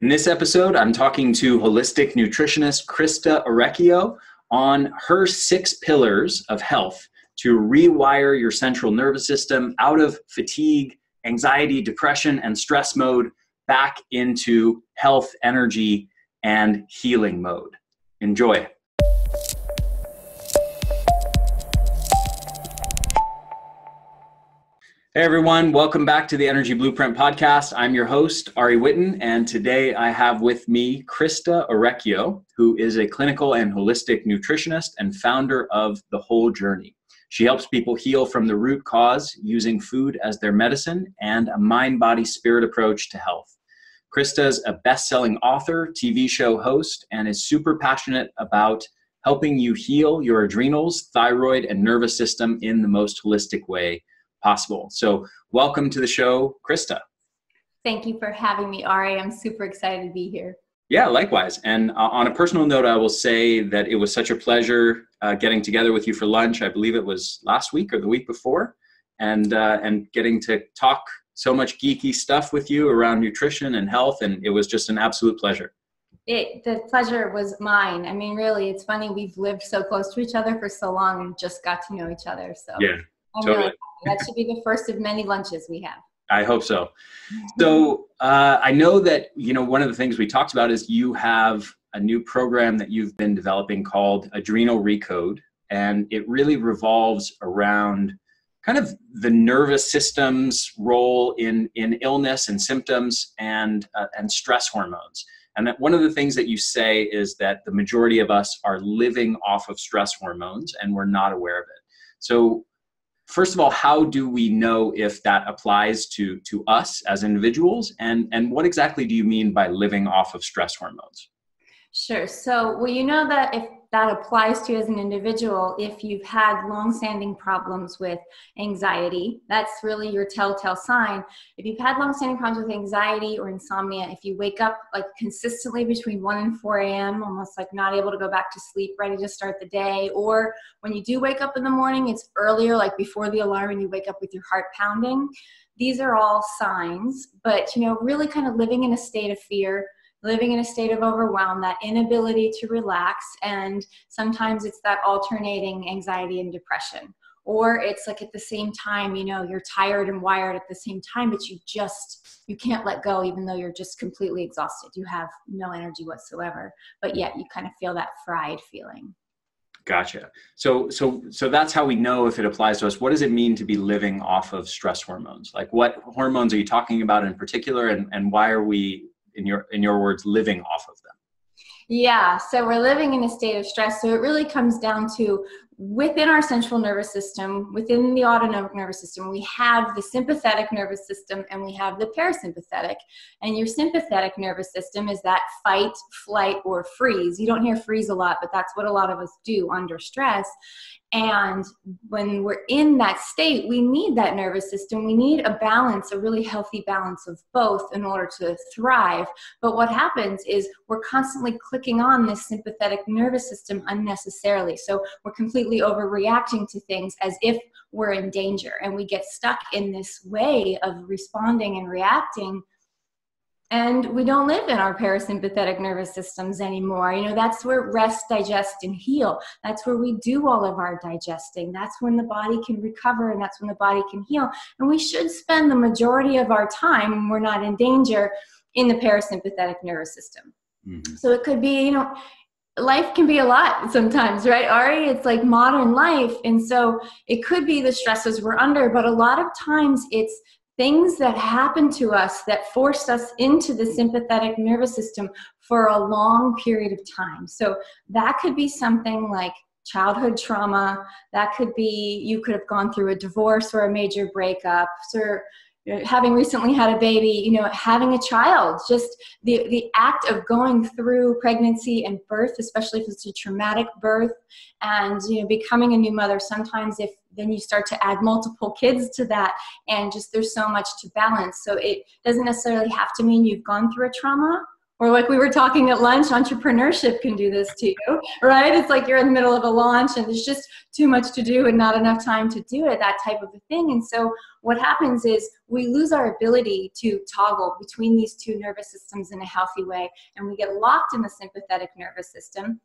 In this episode, I'm talking to holistic nutritionist Christa Orecchio on her 6 pillars of health to rewire your central nervous system out of fatigue, anxiety, depression, and stress mode back into health, energy, and healing mode. Enjoy. Hey everyone, welcome back to the Energy Blueprint Podcast. I'm your host, Ari Whitten, and today I have with me Christa Orecchio, who is a clinical and holistic nutritionist and founder of The Whole Journey. She helps people heal from the root cause using food as their medicine and a mind-body-spirit approach to health. Christa is a best-selling author, TV show host, and is super passionate about helping you heal your adrenals, thyroid, and nervous system in the most holistic way possible. So welcome to the show, Christa. Thank you for having me, Ari. I'm super excited to be here. Yeah, likewise. And on a personal note, I will say that it was such a pleasure getting together with you for lunch. I believe it was last week or the week before, and getting to talk so much geeky stuff with you around nutrition and health. And it was just an absolute pleasure. The pleasure was mine. I mean, really, it's funny. We've lived so close to each other for so long and just got to know each other. So yeah. Totally. Really, that should be the first of many lunches we have. I hope so. So I know that, one of the things we talked about is you have a new program that you've been developing called Adrenal Recode, and it really revolves around kind of the nervous system's role in illness and symptoms and stress hormones. And that one of the things that you say is that the majority of us are living off of stress hormones and we're not aware of it. So first of all, how do we know if that applies to us as individuals? And what exactly do you mean by living off of stress hormones? Sure. So, well, you know that if that applies to you as an individual, if you've had long-standing problems with anxiety, that's really your telltale sign. If you've had long-standing problems with anxiety or insomnia, if you wake up like consistently between 1 and 4 a.m., almost like not able to go back to sleep, ready to start the day, or when you do wake up in the morning, it's earlier, like before the alarm, and you wake up with your heart pounding. These are all signs, but, really kind of living in a state of fear, living in a state of overwhelm, that inability to relax, and sometimes it's that alternating anxiety and depression. Or it's like at the same time, you're tired and wired at the same time, but you can't let go even though you're just completely exhausted. You have no energy whatsoever, but yet you kind of feel that fried feeling. Gotcha. So that's how we know if it applies to us. What does it mean to be living off of stress hormones? Like what hormones are you talking about in particular, and why are we, in your words, living off of them? Yeah, so we're living in a state of stress. So it really comes down to within our central nervous system, within the autonomic nervous system, we have the sympathetic nervous system and we have the parasympathetic. And your sympathetic nervous system is that fight, flight, or freeze. You don't hear freeze a lot, but that's what a lot of us do under stress. And when we're in that state, we need that nervous system. We need a balance, a really healthy balance of both in order to thrive. But what happens is we're constantly clicking on this sympathetic nervous system unnecessarily. So we're completely overreacting to things as if we're in danger. And we get stuck in this way of responding and reacting. And we don't live in our parasympathetic nervous systems anymore. That's where rest, digest, and heal. That's where we do all of our digesting. That's when the body can recover, and that's when the body can heal. And we should spend the majority of our time, when we're not in danger, in the parasympathetic nervous system. Mm-hmm. So it could be, life can be a lot sometimes, right, Ari? It's like modern life. And so it could be the stresses we're under, but a lot of times it's things that happen to us that forced us into the sympathetic nervous system for a long period of time. So that could be something like childhood trauma. That could be, you could have gone through a divorce or a major breakup, or having recently had a baby, having a child, just the act of going through pregnancy and birth, especially if it's a traumatic birth, and, becoming a new mother. Sometimes if then you start to add multiple kids to that, and just there's so much to balance. So it doesn't necessarily have to mean you've gone through a trauma Or like we were talking at lunch, entrepreneurship can do this to you, right? It's like you're in the middle of a launch and there's just too much to do and not enough time to do it, that type of a thing. And so what happens is we lose our ability to toggle between these two nervous systems in a healthy way, and we get locked in the sympathetic nervous system.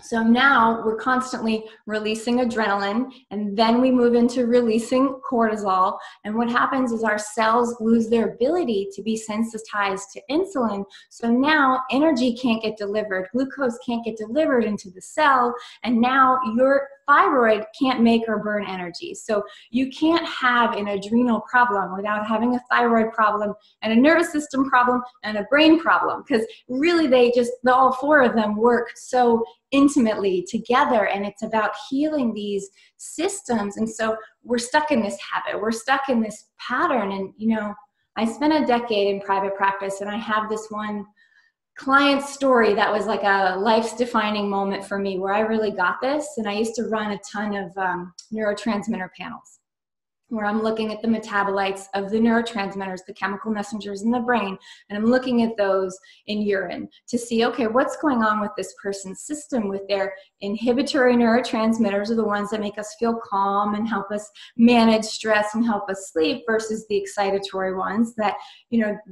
So now we're constantly releasing adrenaline, and then we move into releasing cortisol. And what happens is our cells lose their ability to be sensitized to insulin. So now energy can't get delivered, glucose can't get delivered into the cell, and now your thyroid can't make or burn energy. So you can't have an adrenal problem without having a thyroid problem and a nervous system problem and a brain problem, because really all four of them work so intimately together, and it's about healing these systems. And so we're stuck in this habit, we're stuck in this pattern. And I spent a decade in private practice, and I have this one client story that was like a life's defining moment for me, where I really got this. And I used to run a ton of neurotransmitter panels, where I'm looking at the metabolites of the neurotransmitters, the chemical messengers in the brain, and I'm looking at those in urine to see, okay, what's going on with this person's system with their inhibitory neurotransmitters, are the ones that make us feel calm and help us manage stress and help us sleep, versus the excitatory ones that,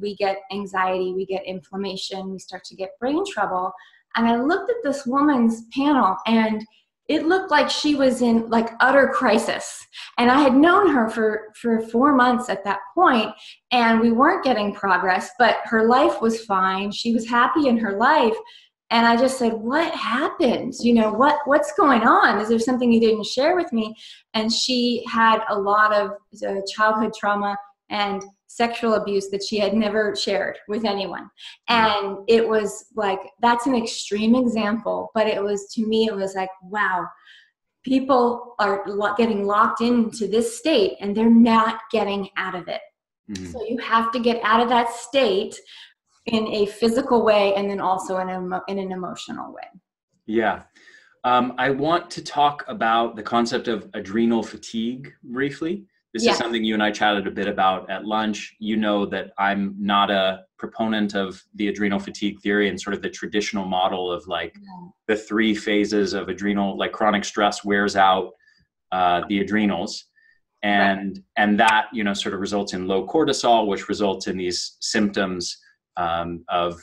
we get anxiety, we get inflammation, we start to get brain trouble. And I looked at this woman's panel, and it looked like she was in like utter crisis. And I had known her for 4 months at that point, and we weren't getting progress, but her life was fine. She was happy in her life. And I just said, what happened? What's going on? Is there something you didn't share with me? And she had a lot of childhood trauma and sexual abuse that she had never shared with anyone. And it was like, that's an extreme example, but to me, it was like, wow, people are getting locked into this state and they're not getting out of it. Mm-hmm. So you have to get out of that state in a physical way, and then also in an emotional way. Yeah. I want to talk about the concept of adrenal fatigue briefly. This is something you and I chatted a bit about at lunch. You know that I'm not a proponent of the adrenal fatigue theory and sort of the traditional model of like the 3 phases of adrenal, like chronic stress wears out the adrenals. And that, sort of results in low cortisol, which results in these symptoms of,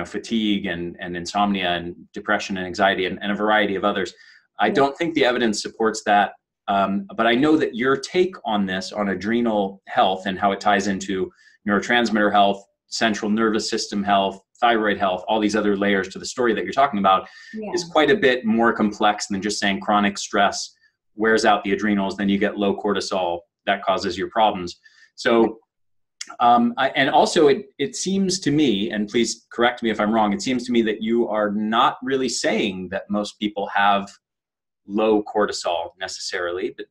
fatigue and insomnia and depression and anxiety and a variety of others. I don't think the evidence supports that. But I know that your take on this, on adrenal health and how it ties into neurotransmitter health, central nervous system health, thyroid health, all these other layers to the story that you're talking about, is quite a bit more complex than just saying chronic stress wears out the adrenals, then you get low cortisol, that causes your problems. So, and also it seems to me, and please correct me if I'm wrong, it seems to me that you are not really saying that most people have low cortisol necessarily, but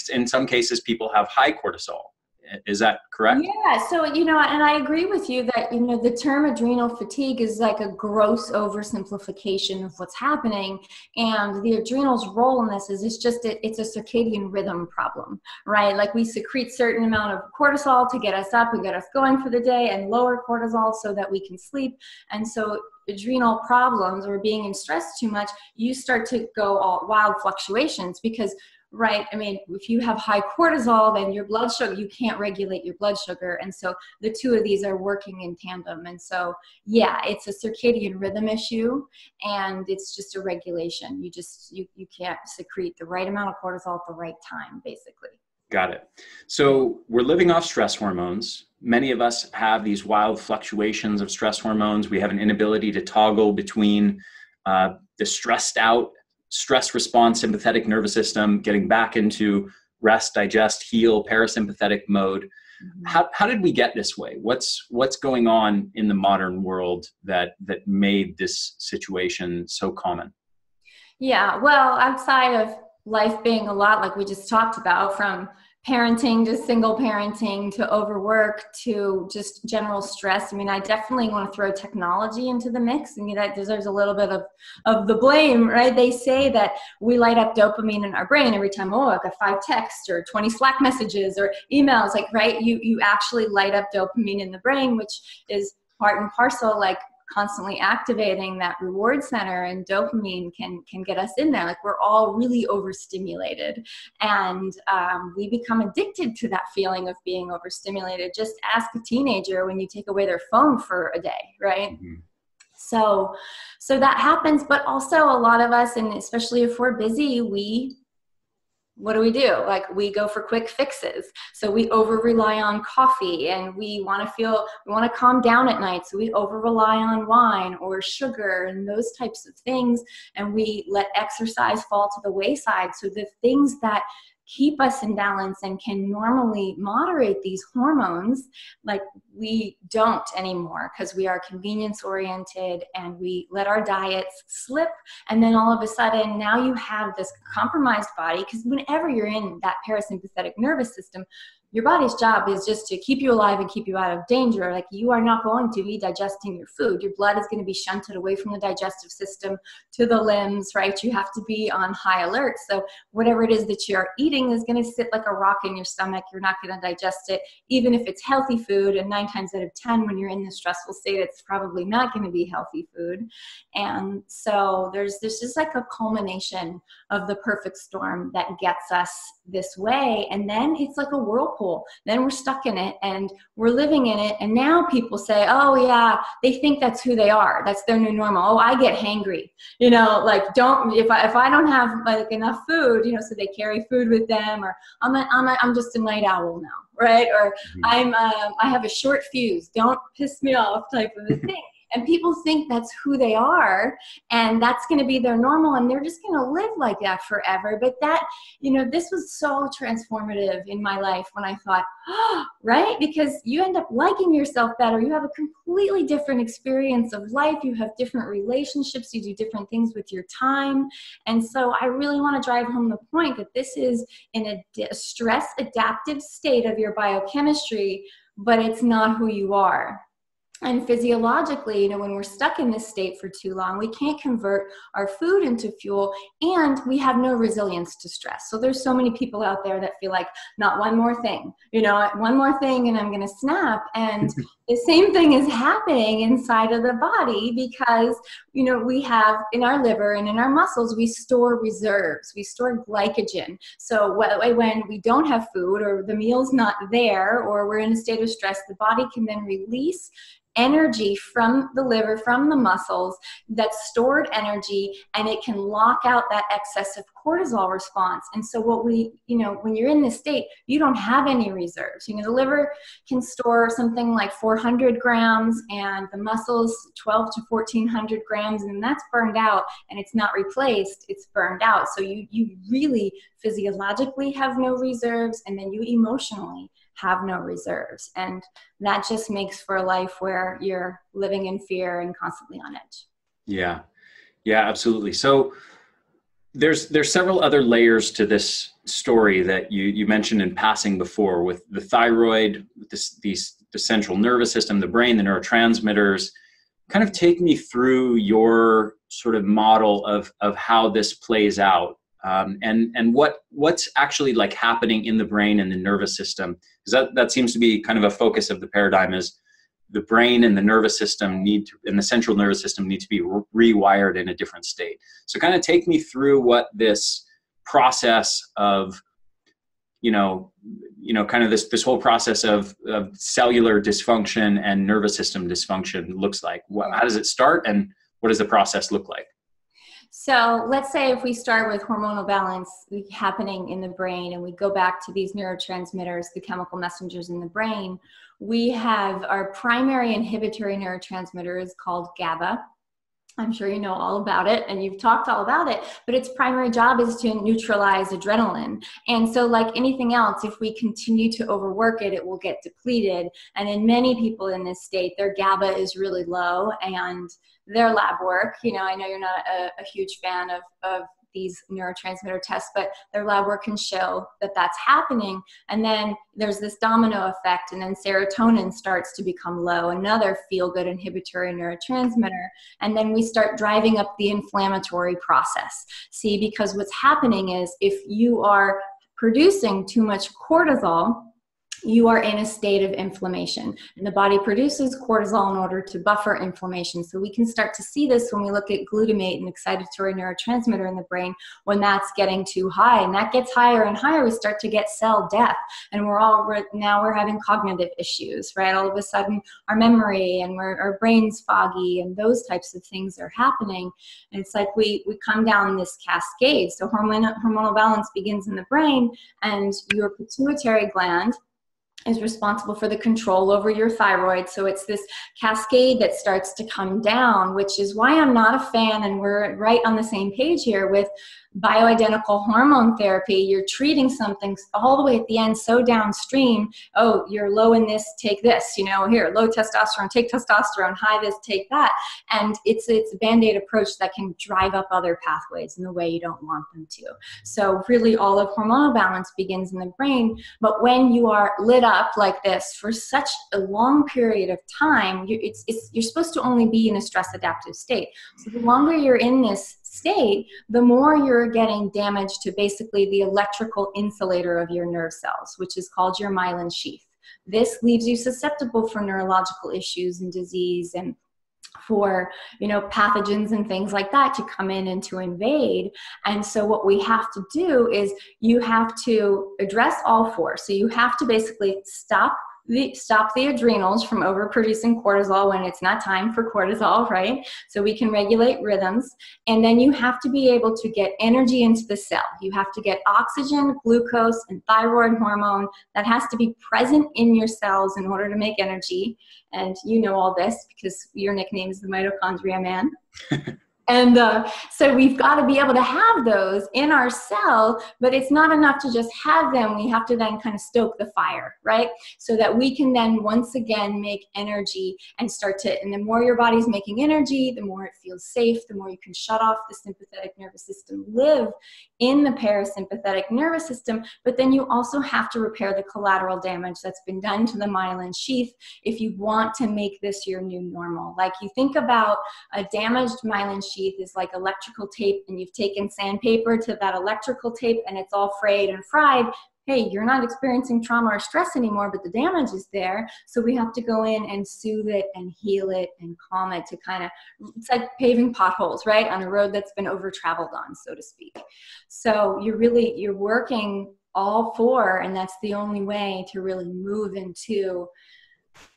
in some cases people have high cortisol. Is that correct? Yeah. So, and I agree with you that, the term adrenal fatigue is like a gross oversimplification of what's happening. And the adrenal's role in this is it's a circadian rhythm problem, right? Like we secrete certain amount of cortisol to get us up and get us going for the day, and lower cortisol so that we can sleep. And so adrenal problems, or being in stress too much, you start to go all wild fluctuations because, right, I mean, if you have high cortisol, then your blood sugar, you can't regulate your blood sugar. And so the two of these are working in tandem. And so, it's a circadian rhythm issue, and it's just a regulation. You can't secrete the right amount of cortisol at the right time, basically. Got it. So we're living off stress hormones. Many of us have these wild fluctuations of stress hormones. We have an inability to toggle between the stressed out stress response, sympathetic nervous system, getting back into rest, digest, heal, parasympathetic mode. Mm-hmm. How did we get this way? What's going on in the modern world that made this situation so common? Yeah, well, outside of life being a lot like we just talked about, from parenting to single parenting to overwork to just general stress. I mean, I definitely want to throw technology into the mix, and that deserves a little bit of the blame, right? They say that we light up dopamine in our brain every time, I got 5 texts or 20 Slack messages or emails, like, right? You actually light up dopamine in the brain, which is part and parcel, like constantly activating that reward center, and dopamine can get us in there. Like, we're all really overstimulated, and we become addicted to that feeling of being overstimulated. Just ask a teenager when you take away their phone for a day, right? Mm-hmm. So that happens, but also a lot of us, and especially if we're busy, what do? Like, we go for quick fixes. So we over rely on coffee, and we want to calm down at night. So we over rely on wine or sugar and those types of things. And we let exercise fall to the wayside. So the things that keep us in balance and can normally moderate these hormones, like, we don't anymore, because we are convenience oriented and we let our diets slip. And then all of a sudden, now you have this compromised body, because whenever you're in that parasympathetic nervous system, your body's job is just to keep you alive and keep you out of danger. Like, you are not going to be digesting your food. Your blood is going to be shunted away from the digestive system to the limbs, right? You have to be on high alert. So whatever it is that you're eating is going to sit like a rock in your stomach. You're not going to digest it, even if it's healthy food. And 9 times out of 10, when you're in this stressful state, it's probably not going to be healthy food. And so there's just like a culmination of the perfect storm that gets us this way. And then it's like a whirlpool. Then we're stuck in it and we're living in it. And now people say, oh yeah, they think that's who they are. That's their new normal. Oh, I get hangry. Like, if I don't have like enough food, so they carry food with them, or I'm just a night owl now, right? Or I have a short fuse. Don't piss me off, type of a thing. And people think that's who they are, and that's going to be their normal, and they're just going to live like that forever. But that, this was so transformative in my life when I thought, right? Because you end up liking yourself better. You have a completely different experience of life. You have different relationships. You do different things with your time. And so I really want to drive home the point that this is in a stress adaptive state of your biochemistry, but it's not who you are. And physiologically, when we're stuck in this state for too long, we can't convert our food into fuel, and we have no resilience to stress. So there's so many people out there that feel like, not one more thing, one more thing and I'm going to snap. And the same thing is happening inside of the body, because, we have in our liver and in our muscles, we store reserves, we store glycogen. So when we don't have food, or the meal's not there, or we're in a state of stress, the body can then release energy from the liver, from the muscles, that's stored energy, and it can lock out that excessive cortisol response. And so when you're in this state, you don't have any reserves. The liver can store something like 400 grams, and the muscles 12 to 1400 grams, and that's burned out, and it's not replaced, it's burned out. So you really physiologically have no reserves, and then you emotionally have no reserves. And that just makes for a life where you're living in fear and constantly on edge. Yeah, absolutely. So there's several other layers to this story that you mentioned in passing before, with the thyroid, the central nervous system, the brain, the neurotransmitters. Kind of take me through your sort of model of how this plays out. And what's actually like happening in the brain and the nervous system, because that seems to be kind of a focus of the paradigm, is the brain and the nervous system and the central nervous system need to be rewired in a different state. So kind of take me through what this process of, kind of this whole process of cellular dysfunction and nervous system dysfunction looks like. How does it start, and what does the process look like? So let's say if we start with hormonal balance happening in the brain, and we go back to these neurotransmitters, the chemical messengers in the brain, we have our primary inhibitory neurotransmitter is called GABA. I'm sure you know all about it, and you've talked all about it, but its primary job is to neutralize adrenaline. And so like anything else, if we continue to overwork it, it will get depleted. And in many people in this state, their GABA is really low, and their lab work, I know you're not a huge fan of these neurotransmitter tests, but their lab work can show that that's happening. And then there's this domino effect, and then serotonin starts to become low, another feel-good inhibitory neurotransmitter. And then we start driving up the inflammatory process. See, because what's happening is if you are producing too much cortisol, you are in a state of inflammation, and the body produces cortisol in order to buffer inflammation. So we can start to see this when we look at glutamate, an excitatory neurotransmitter in the brain, when that's getting too high, and that gets higher and higher, we start to get cell death, and now we're having cognitive issues, right? All of a sudden our memory and our brain's foggy, and those types of things are happening. And it's like we come down this cascade. So hormonal balance begins in the brain, and your pituitary gland is responsible for the control over your thyroid. So it's this cascade that starts to come down, which is why I'm not a fan, and we're right on the same page here with bioidentical hormone therapy. You're treating something all the way at the end so downstream. Oh, you're low in this, take this, here, low testosterone, take testosterone, high this, take that. And it's a Band-Aid approach that can drive up other pathways in the way you don't want them to. So really all of hormonal balance begins in the brain, but when you are lit up like this for such a long period of time, you're supposed to only be in a stress adaptive state. So the longer you're in this state, the more you're getting damage to basically the electrical insulator of your nerve cells, which is called your myelin sheath. This leaves you susceptible for neurological issues and disease, and for pathogens and things like that to come in and to invade. And so what we have to do is you have to address all four. So you have to basically stop the adrenals from overproducing cortisol when it's not time for cortisol, right? So we can regulate rhythms. And then you have to be able to get energy into the cell. You have to get oxygen, glucose, and thyroid hormone that has to be present in your cells in order to make energy. And you know all this because your nickname is the mitochondria man. And so we've got to be able to have those in our cell, but it's not enough to just have them. We have to then kind of stoke the fire, right? So that we can then once again make energy and and the more your body's making energy, the more it feels safe, the more you can shut off the sympathetic nervous system, live in the parasympathetic nervous system, but then you also have to repair the collateral damage that's been done to the myelin sheath if you want to make this your new normal. Like you think about a damaged myelin sheath is like electrical tape, and you've taken sandpaper to that electrical tape and it's all frayed and fried. Hey, you're not experiencing trauma or stress anymore, but the damage is there. So we have to go in and soothe it and heal it and calm it to it's like paving potholes, right? On a road that's been over-traveled on, so to speak. So you're working all four, and that's the only way to really move into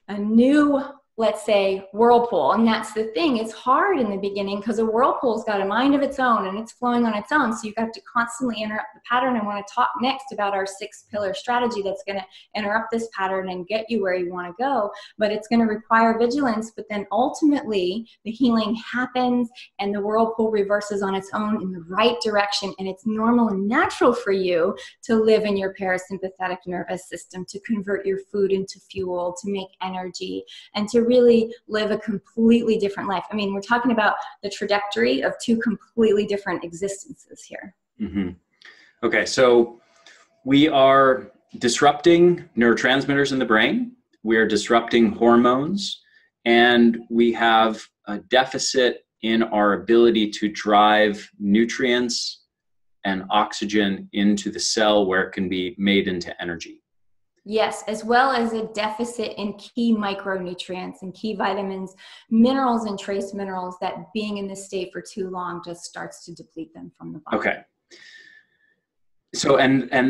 a new, let's say, whirlpool. And that's the thing, it's hard in the beginning because a whirlpool's got a mind of its own and it's flowing on its own. So you have to constantly interrupt the pattern. I want to talk next about our 6-pillar strategy that's going to interrupt this pattern and get you where you want to go. But it's going to require vigilance, but then ultimately the healing happens and the whirlpool reverses on its own in the right direction. And it's normal and natural for you to live in your parasympathetic nervous system, to convert your food into fuel, to make energy, and to really live a completely different life. I mean, we're talking about the trajectory of 2 completely different existences here. Mm-hmm. Okay, so we are disrupting neurotransmitters in the brain, we are disrupting hormones, and we have a deficit in our ability to drive nutrients and oxygen into the cell where it can be made into energy. Yes, as well as a deficit in key micronutrients and key vitamins, minerals, and trace minerals that being in this state for too long just starts to deplete them from the body. Okay. So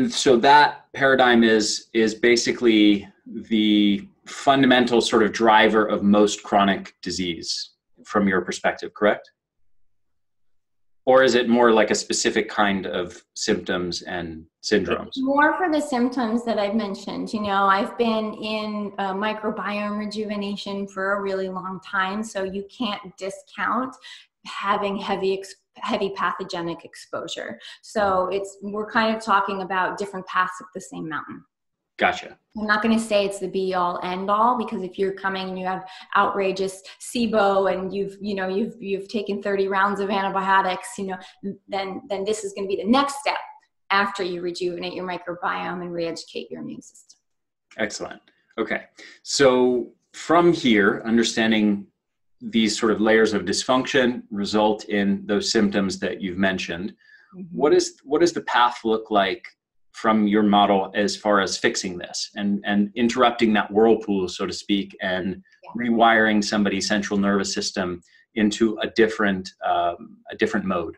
so that paradigm is basically the fundamental sort of driver of most chronic disease from your perspective, correct? Or is it more like a specific kind of symptoms and syndromes? More for the symptoms that I've mentioned. I've been in microbiome rejuvenation for a really long time, so you can't discount having heavy pathogenic exposure. So we're kind of talking about different paths up the same mountain. Gotcha. I'm not going to say it's the be-all, end-all, because if you're coming and you have outrageous SIBO and you've taken 30 rounds of antibiotics, then this is going to be the next step after you rejuvenate your microbiome and re-educate your immune system. Excellent. Okay. So from here, understanding these sort of layers of dysfunction result in those symptoms that you've mentioned. Mm-hmm. What does the path look like from your model as far as fixing this and interrupting that whirlpool, so to speak, and rewiring somebody's central nervous system into a different mode?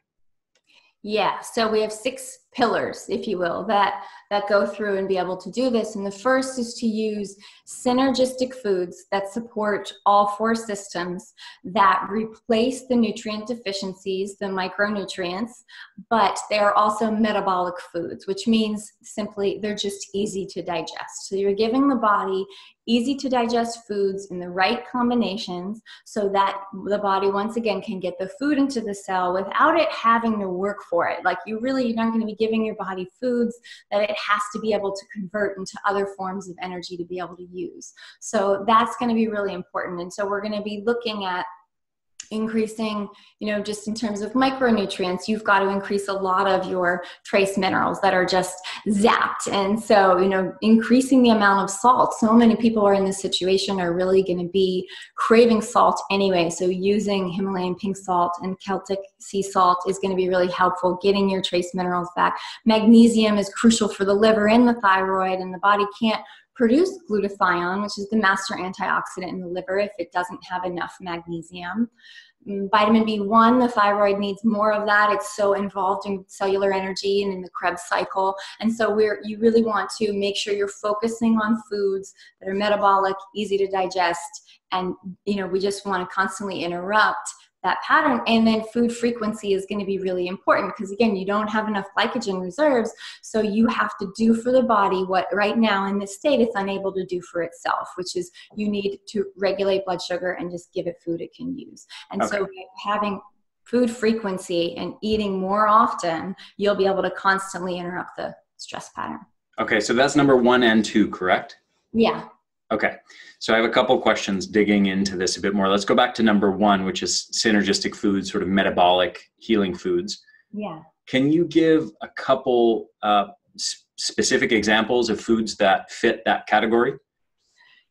Yeah, so we have 6 pillars, if you will, that go through and be able to do this. And the first is to use synergistic foods that support all 4 systems, that replace the nutrient deficiencies, the micronutrients, but they are also metabolic foods, which means simply they're just easy to digest. So you're giving the body easy to digest foods in the right combinations so that the body once again can get the food into the cell without it having to work for it. Like you're not going to be giving your body foods that it has to be able to convert into other forms of energy to be able to use. So that's going to be really important. And so we're going to be looking at increasing, just in terms of micronutrients, you've got to increase a lot of your trace minerals that are just zapped. And so, increasing the amount of salt. So many people are in this situation are really going to be craving salt anyway. So using Himalayan pink salt and Celtic sea salt is going to be really helpful, getting your trace minerals back. Magnesium is crucial for the liver and the thyroid, and the body can't produce glutathione, which is the master antioxidant in the liver, if it doesn't have enough magnesium. Vitamin B1, the thyroid needs more of that. It's so involved in cellular energy and in the Krebs cycle. And so you really want to make sure you're focusing on foods that are metabolic, easy to digest, and we just want to constantly interrupt that pattern. And then food frequency is going to be really important because, again, you don't have enough glycogen reserves, so you have to do for the body what right now in this state it's unable to do for itself, which is you need to regulate blood sugar and just give it food it can use. And so having food frequency and eating more often, you'll be able to constantly interrupt the stress pattern. Okay, so that's number 1 and 2, correct? Yeah. Okay, so I have a couple questions digging into this a bit more. Let's go back to number 1, which is synergistic foods, sort of metabolic healing foods. Yeah. Can you give a couple specific examples of foods that fit that category?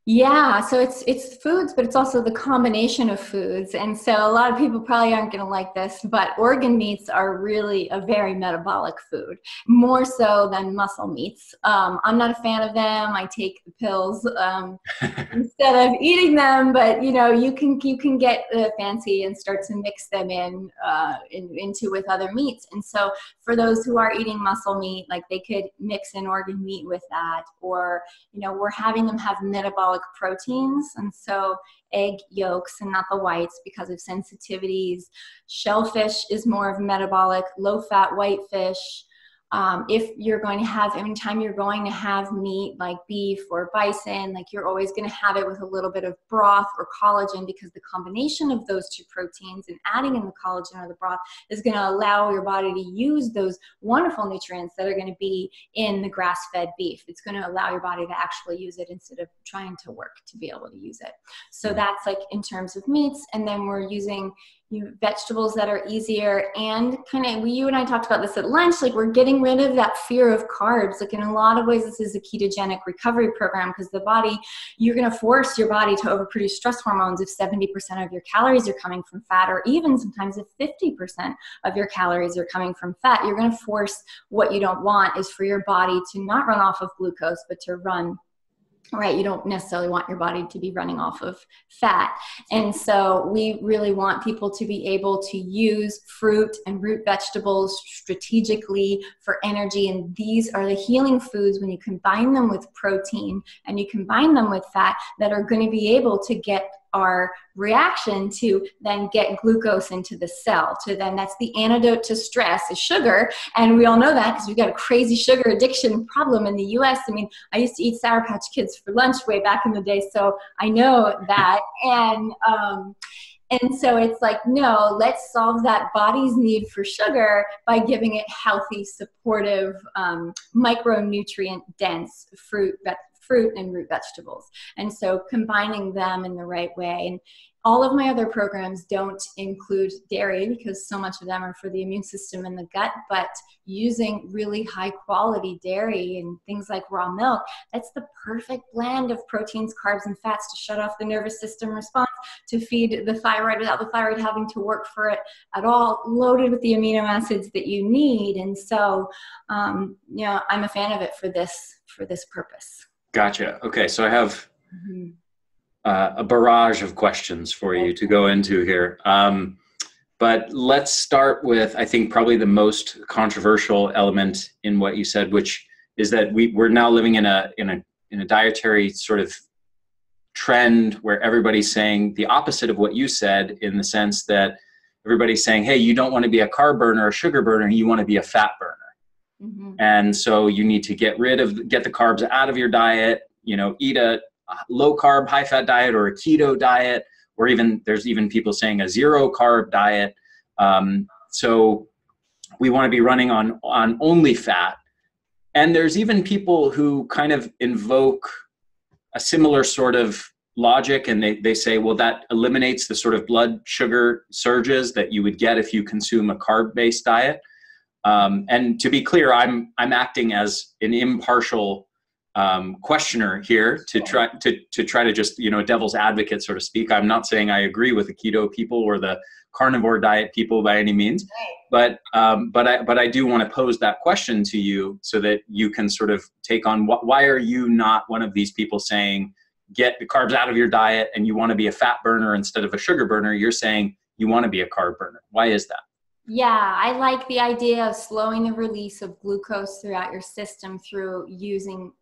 Yeah, so it's foods, but it's also the combination of foods. And so a lot of people probably aren't going to like this, but organ meats are really a very metabolic food, more so than muscle meats. I'm not a fan of them. I take the pills instead of eating them, but you can get fancy and start to mix them into with other meats. And so for those who are eating muscle meat, like they could mix in organ meat with that, or we're having them have metabolic proteins, and so egg yolks and not the whites because of sensitivities. Shellfish is more of metabolic, low-fat white fish. If you're going to have, anytime you're going to have meat like beef or bison, like you're always going to have it with a little bit of broth or collagen, because the combination of those 2 proteins and adding in the collagen or the broth is going to allow your body to use those wonderful nutrients that are going to be in the grass-fed beef. It's going to allow your body to actually use it instead of trying to work to be able to use it. So that's like in terms of meats. And then we're using vegetables that are easier, and you and I talked about this at lunch, like we're getting rid of that fear of carbs. Like in a lot of ways, this is a ketogenic recovery program, because you're going to force your body to overproduce stress hormones if 70% of your calories are coming from fat, or even sometimes if 50% of your calories are coming from fat. You're going to force what you don't want is for your body to not run off of glucose, but to run right? You don't necessarily want your body to be running off of fat. And so we really want people to be able to use fruit and root vegetables strategically for energy. And these are the healing foods when you combine them with protein and you combine them with fat that are going to be able to get our reaction to then get glucose into the cell, to then that's the antidote to stress is sugar. And we all know that because we've got a crazy sugar addiction problem in the US. I mean, I used to eat Sour Patch Kids for lunch way back in the day, so I know that. And so it's like, no, let's solve that body's need for sugar by giving it healthy, supportive, micronutrient dense fruit and root vegetables. And so combining them in the right way. And All of my other programs don't include dairy because so much of them are for the immune system and the gut, but using really high quality dairy and things like raw milk, that's the perfect blend of proteins, carbs, and fats to shut off the nervous system response, to feed the thyroid without the thyroid having to work for it at all, loaded with the amino acids that you need. And so, you know, I'm a fan of it for this purpose. Gotcha. Okay. So I have a barrage of questions for you to go into here. But let's start with, I think, probably the most controversial element in what you said, which is that we're now living in a dietary sort of trend where everybody's saying the opposite of what you said, in the sense that everybody's saying, hey, you don't want to be a carb burner or a sugar burner, you want to be a fat burner. And so you need to get the carbs out of your diet, you know, eat a low carb, high fat diet, or a keto diet, or even there's even people saying a zero carb diet. So we want to be running on only fat. And there's even people who kind of invoke a similar sort of logic, and they say, well, that eliminates the sort of blood sugar surges that you would get if you consume a carb-based diet. And to be clear, I'm acting as an impartial questioner here to try to just, you know, devil's advocate, so to speak. I'm not saying I agree with the keto people or the carnivore diet people by any means, but I do want to pose that question to you so that you can sort of take on why are you not one of these people saying get the carbs out of your diet and you want to be a fat burner instead of a sugar burner? You're saying you want to be a carb burner. Why is that? Yeah, I like the idea of slowing the release of glucose throughout your system through using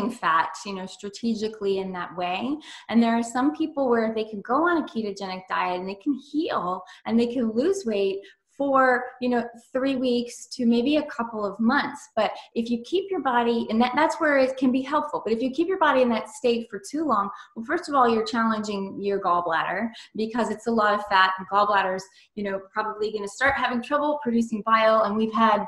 fat, you know, strategically in that way. And there are some people where they can go on a ketogenic diet and they can heal and they can lose weight for, you know, 3 weeks to maybe a couple of months. But if you keep your body, and that's where it can be helpful, but if you keep your body in that state for too long, well, first of all, you're challenging your gallbladder because it's a lot of fat, and gallbladder's, you know, probably going to start having trouble producing bile. And we've had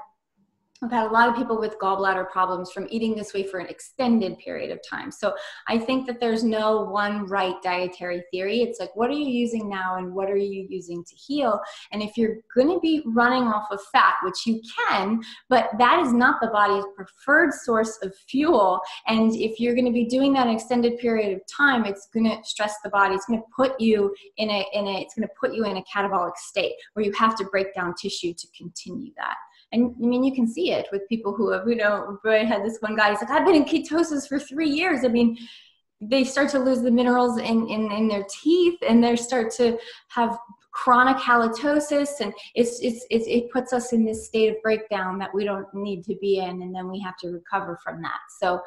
a lot of people with gallbladder problems from eating this way for an extended period of time. So I think that there's no one right dietary theory. It's like, what are you using now and what are you using to heal? And if you're going to be running off of fat, which you can, but that is not the body's preferred source of fuel. And if you're going to be doing that an extended period of time, it's going to stress the body. It's going to put you in a catabolic state where you have to break down tissue to continue that. And I mean, you can see it with people who have, you know, I had this one guy, he's like, I've been in ketosis for 3 years. I mean, they start to lose the minerals in their teeth, and they start to have chronic halitosis, and it puts us in this state of breakdown that we don't need to be in, and then we have to recover from that. So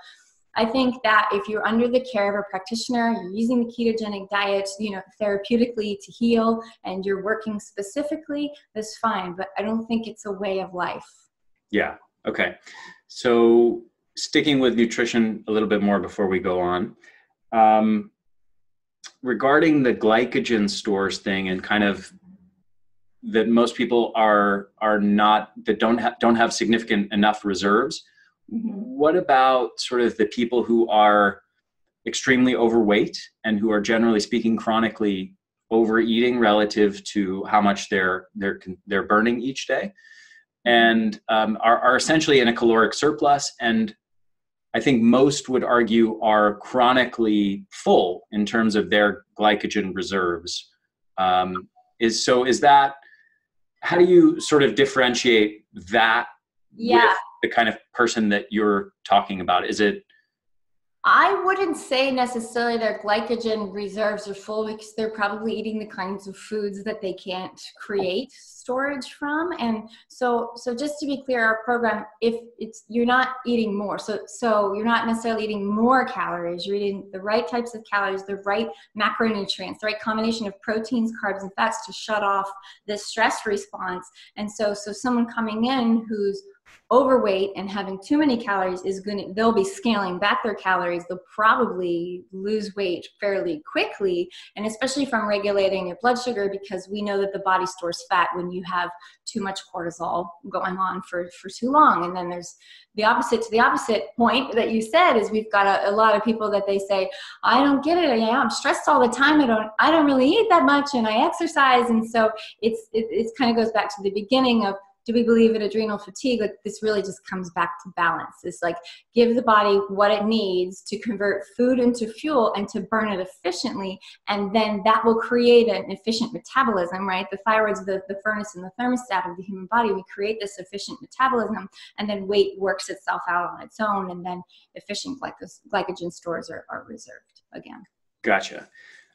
I think that if you're under the care of a practitioner, you're using the ketogenic diet, you know, therapeutically to heal, and you're working specifically, that's fine. But I don't think it's a way of life. Yeah. Okay. So sticking with nutrition a little bit more before we go on, regarding the glycogen stores thing, and kind of that most people don't have significant enough reserves. What about sort of the people who are extremely overweight and who are, generally speaking, chronically overeating relative to how much they're burning each day, and are essentially in a caloric surplus, and I think most would argue are chronically full in terms of their glycogen reserves? Is that, how do you sort of differentiate that? Yeah. With the kind of person that you're talking about? Is it? I wouldn't say necessarily their glycogen reserves are full, because they're probably eating the kinds of foods that they can't create storage from. And so just to be clear, our program, you're not eating more, so you're not necessarily eating more calories, you're eating the right types of calories, the right macronutrients, the right combination of proteins, carbs, and fats to shut off this stress response. And so someone coming in who's overweight and having too many calories is they'll be scaling back their calories. They'll probably lose weight fairly quickly, and especially from regulating your blood sugar, because we know that the body stores fat when you have too much cortisol going on for too long. And then there's the opposite to the opposite point that you said is we've got a lot of people that they say, I don't get it. I'm stressed all the time. I don't really eat that much, and I exercise. And so it kind of goes back to the beginning of, do we believe in adrenal fatigue? Like, this really just comes back to balance. It's like, give the body what it needs to convert food into fuel and to burn it efficiently. And then that will create an efficient metabolism, right? The thyroid's the furnace and the thermostat of the human body. We create this efficient metabolism, and then weight works itself out on its own. And then efficient glycogen stores are reserved again. Gotcha.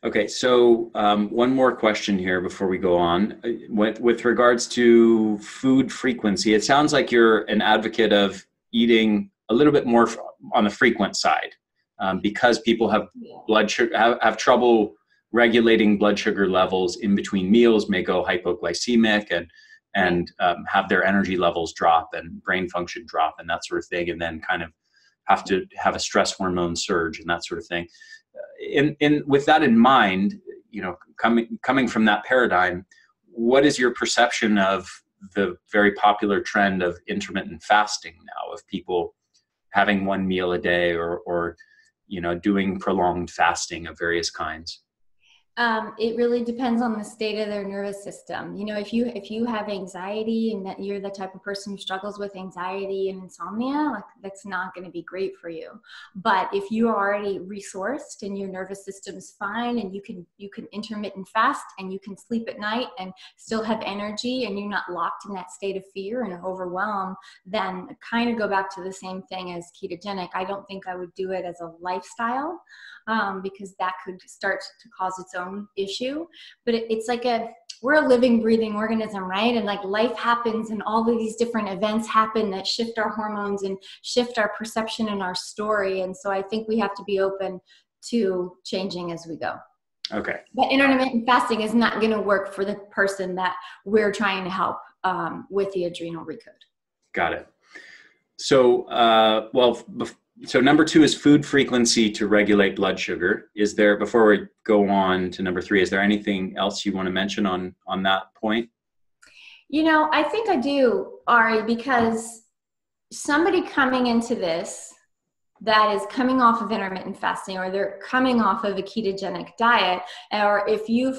Okay, so one more question here before we go on. With regards to food frequency, it sounds like you're an advocate of eating a little bit more on the frequent side, because people have blood sugar, have regulating blood sugar levels in between meals, may go hypoglycemic and have their energy levels drop and brain function drop and that sort of thing, and then kind of have to have a stress hormone surge and that sort of thing. With that in mind, you know, coming from that paradigm, what is your perception of the very popular trend of intermittent fasting now, of people having one meal a day or you know, doing prolonged fasting of various kinds? It really depends on the state of their nervous system. You know, if you have anxiety and that you're the type of person who struggles with anxiety and insomnia, like, that's not going to be great for you. But if you are already resourced and your nervous system's fine, and you can intermittent fast and you can sleep at night and still have energy, and you're not locked in that state of fear and overwhelm, then kind of go back to the same thing as ketogenic. I don't think I would do it as a lifestyle, because that could start to cause its own issue. But it's like we're a living, breathing organism, right? And like, life happens and all of these different events happen that shift our hormones and shift our perception and our story. And so I think we have to be open to changing as we go. Okay. But intermittent fasting is not going to work for the person that we're trying to help with the Adrenal Recode. Got it. So, so number 2 is food frequency to regulate blood sugar. Is there, before we go on to number 3, is there anything else you want to mention on that point? You know, I think I do, Ari, because somebody coming into this that is coming off of intermittent fasting, or they're coming off of a ketogenic diet, or if you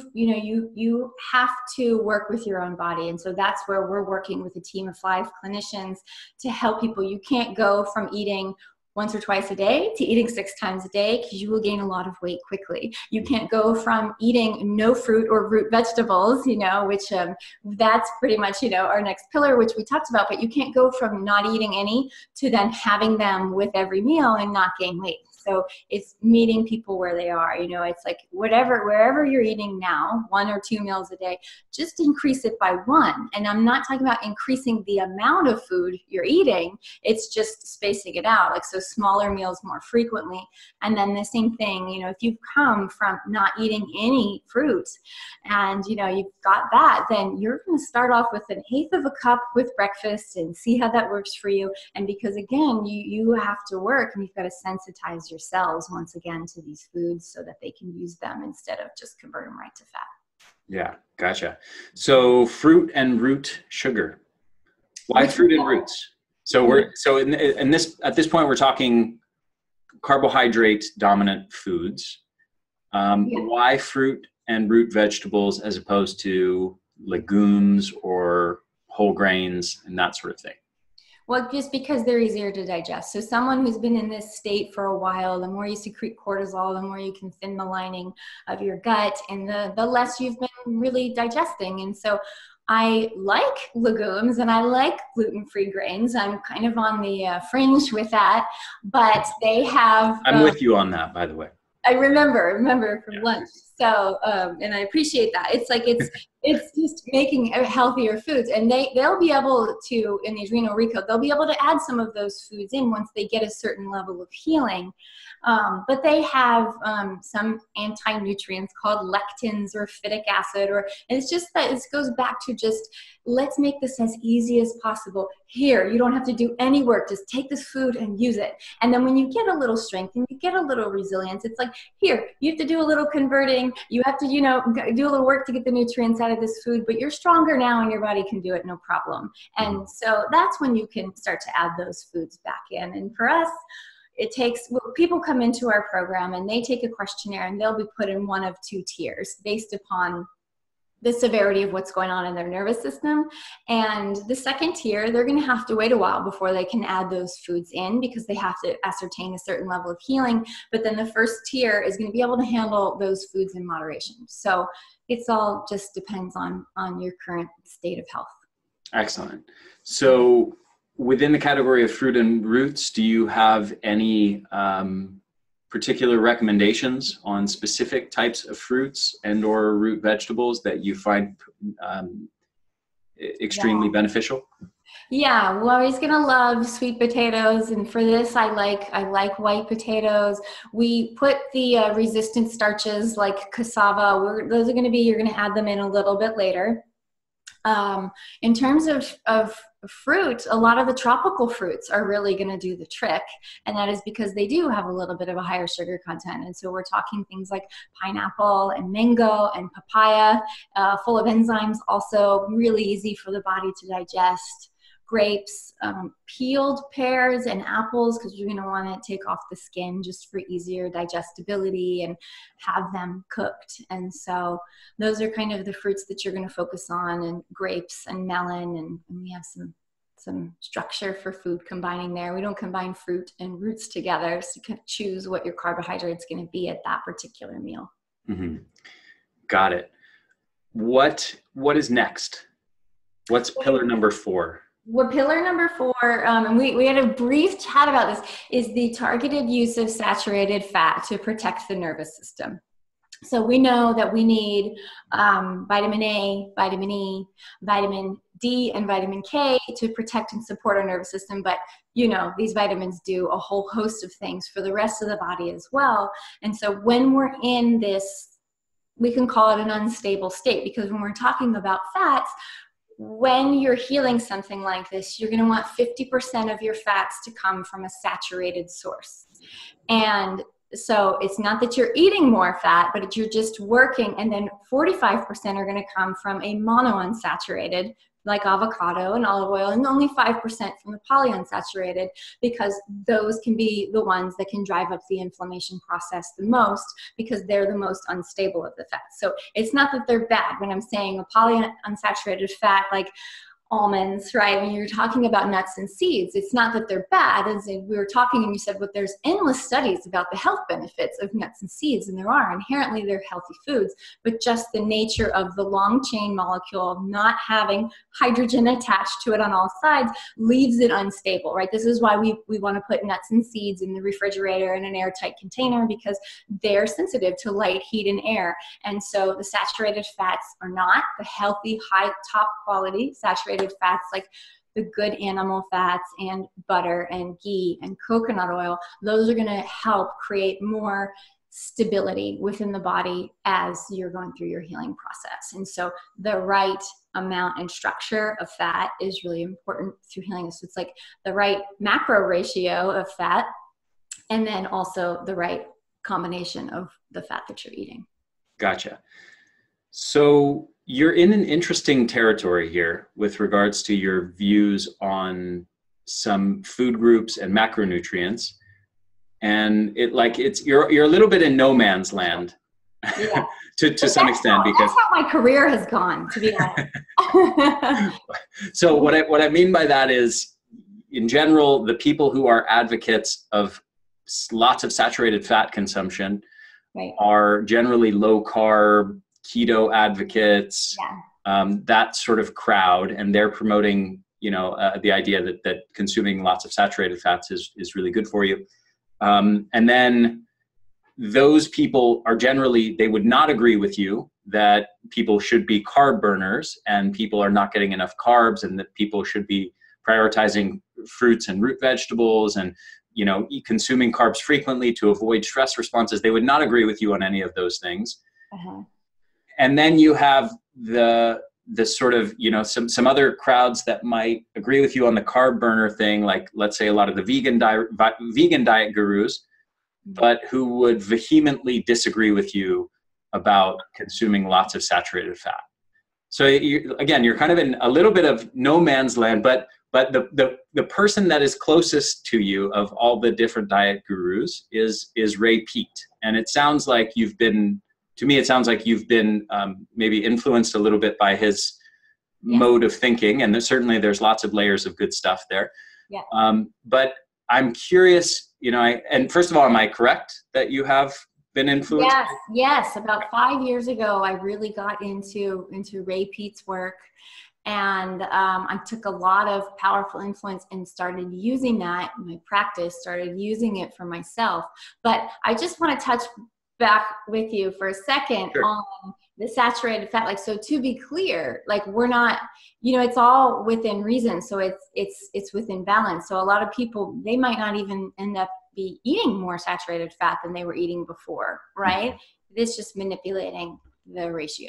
have to work with your own body. And so that's where we're working with a team of 5 clinicians to help people. You can't go from eating once or twice a day to eating 6 times a day, because you will gain a lot of weight quickly. You can't go from eating no fruit or root vegetables, you know, which that's pretty much, you know, our next pillar, which we talked about, but you can't go from not eating any to then having them with every meal and not gain weight. So it's meeting people where they are. You know, it's like wherever you're eating now, 1 or 2 meals a day, just increase it by 1. And I'm not talking about increasing the amount of food you're eating. It's just spacing it out. Like, so smaller meals more frequently. And then the same thing, you know, if you've come from not eating any fruit and, you know, you've got that, then you're going to start off with 1/8 of a cup with breakfast and see how that works for you. And because, again, you have to work, and you've got to sensitize your cells once again to these foods so that they can use them instead of just convert them right to fat. Yeah, gotcha. So fruit and root sugar. Why fruit and roots? So at this point we're talking carbohydrate dominant foods. Why fruit and root vegetables as opposed to legumes or whole grains and that sort of thing? Well, just because they're easier to digest. So someone who's been in this state for a while, the more you secrete cortisol, the more you can thin the lining of your gut, and the less you've been really digesting. And so I like legumes and I like gluten-free grains. I'm kind of on the fringe with that, but they have... I'm with you on that, by the way. I remember from lunch. So, and I appreciate that. It's like, it's just making healthier foods, and they'll be able to, in the Adrenal Recode, they'll be able to add some of those foods in once they get a certain level of healing. But they have some anti-nutrients called lectins or phytic acid, and it's just that it goes back to just, let's make this as easy as possible. Here, you don't have to do any work. Just take this food and use it. And then when you get a little strength and you get a little resilience, it's like, here, you have to do a little converting. You have to, do a little work to get the nutrients out of this food, but you're stronger now and your body can do it no problem. And so that's when you can start to add those foods back in. And for us, it takes, people come into our program and they take a questionnaire and they'll be put in one of two tiers based upon the severity of what's going on in their nervous system. And the second tier, they're going to have to wait a while before they can add those foods in, because they have to ascertain a certain level of healing. But then the first tier is going to be able to handle those foods in moderation. So it's all just depends on your current state of health. Excellent. So within the category of fruit and roots, do you have any particular recommendations on specific types of fruits and or root vegetables that you find extremely beneficial? Yeah, well, he's gonna love sweet potatoes, and for this, I like white potatoes. We put the resistant starches like cassava. Those are gonna be, you're gonna add them in a little bit later. In terms of fruit, a lot of the tropical fruits are really going to do the trick, and that is because they do have a little bit of a higher sugar content. And so we're talking things like pineapple and mango and papaya, full of enzymes, also really easy for the body to digest. Grapes, peeled pears and apples, because you're going to want to take off the skin just for easier digestibility and have them cooked. And so those are kind of the fruits that you're going to focus on, and grapes and melon, and we have some structure for food combining there. We don't combine fruit and roots together, so you can choose what your carbohydrate's going to be at that particular meal. Mm-hmm. Got it. What is next? What's pillar number 4? Well, pillar number 4, and we had a brief chat about this, is the targeted use of saturated fat to protect the nervous system. So we know that we need vitamin A, vitamin E, vitamin D, and vitamin K to protect and support our nervous system. But, these vitamins do a whole host of things for the rest of the body as well. And so when we're in this, we can call it an unstable state, because when we're talking about fats, when you're healing something like this, you're going to want 50% of your fats to come from a saturated source. And so it's not that you're eating more fat, but you're just working, and then 45% are going to come from a monounsaturated, like avocado and olive oil, and only 5% from the polyunsaturated, because those can be the ones that can drive up the inflammation process the most, because they're the most unstable of the fats. So it's not that they're bad. When I'm saying a polyunsaturated fat, like almonds, right? When you're talking about nuts and seeds, it's not that they're bad. As we were talking and you said, well, there's endless studies about the health benefits of nuts and seeds, and there are. Inherently, they're healthy foods, but just the nature of the long chain molecule not having hydrogen attached to it on all sides leaves it unstable, right? This is why we want to put nuts and seeds in the refrigerator in an airtight container, because they're sensitive to light, heat, and air. And so the saturated fats are not the healthy, high, top quality saturated fats like the good animal fats and butter and ghee and coconut oil. Those are going to help create more stability within the body as you're going through your healing process. And so the right amount and structure of fat is really important through healing. So it's like the right macro ratio of fat, and then also the right combination of the fat that you're eating. Gotcha. So you're in an interesting territory here with regards to your views on some food groups and macronutrients. And you're a little bit in no man's land. Yeah. to some extent, because that's how my career has gone, to be honest. So what I mean by that is, in general, the people who are advocates of lots of saturated fat consumption are generally low carb, keto advocates, that sort of crowd, and they're promoting, the idea that consuming lots of saturated fats is really good for you. And then those people are generally, they would not agree with you that people should be carb burners and people are not getting enough carbs, and that people should be prioritizing fruits and root vegetables and, you know, consuming carbs frequently to avoid stress responses. They would not agree with you on any of those things. And then you have the sort of, you know, some other crowds that might agree with you on the carb burner thing, like let's say a lot of the vegan diet gurus, but who would vehemently disagree with you about consuming lots of saturated fat. So again, you're kind of in a little bit of no man's land, but the person that is closest to you of all the different diet gurus is Ray Peat. And it sounds like you've been, to me, it sounds like you've been maybe influenced a little bit by his mode of thinking. And certainly there's lots of layers of good stuff there. But I'm curious, you know, and first of all, am I correct that you have been influenced? Yes. About 5 years ago, I really got into Ray Peat's work. And I took a lot of powerful influence and started using that in my practice, started using it for myself. But I just want to touch back with you for a second on the saturated fat. Like, so to be clear, like we're not, you know, it's all within reason. So it's within balance. So a lot of people, they might not even end up be eating more saturated fat than they were eating before, right? It's just manipulating the ratio.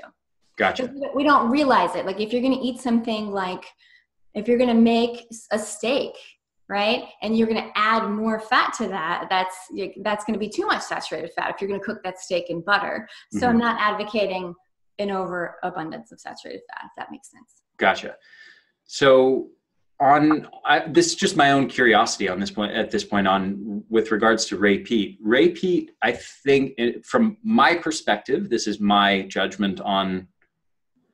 Gotcha. We don't realize it. Like if you're going to eat something, like if you're going to make a steak, right, and you're going to add more fat to that, that's going to be too much saturated fat if you're going to cook that steak in butter. So I'm not advocating an overabundance of saturated fat, if that makes sense. Gotcha. So this is just my own curiosity on this point, at this point on, with regards to Ray Peat. Ray Peat, I think from my perspective, this is my judgment on,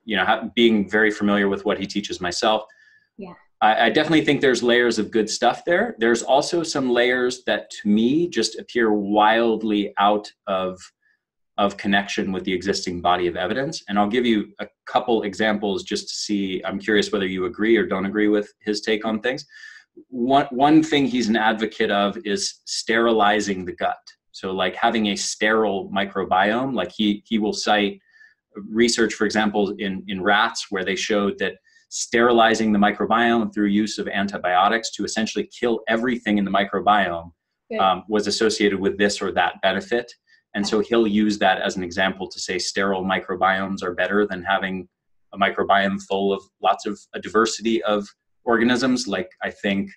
you know, being very familiar with what he teaches myself. I definitely think there's layers of good stuff there. There's also some layers that to me just appear wildly out of connection with the existing body of evidence. And I'll give you a couple examples just to see, I'm curious whether you agree or don't agree with his take on things. One thing he's an advocate of is sterilizing the gut. So like having a sterile microbiome, like he will cite research, for example, in rats, where they showed that sterilizing the microbiome through use of antibiotics to essentially kill everything in the microbiome was associated with this or that benefit. And so he'll use that as an example to say sterile microbiomes are better than having a microbiome full of lots of a diversity of organisms. Like I think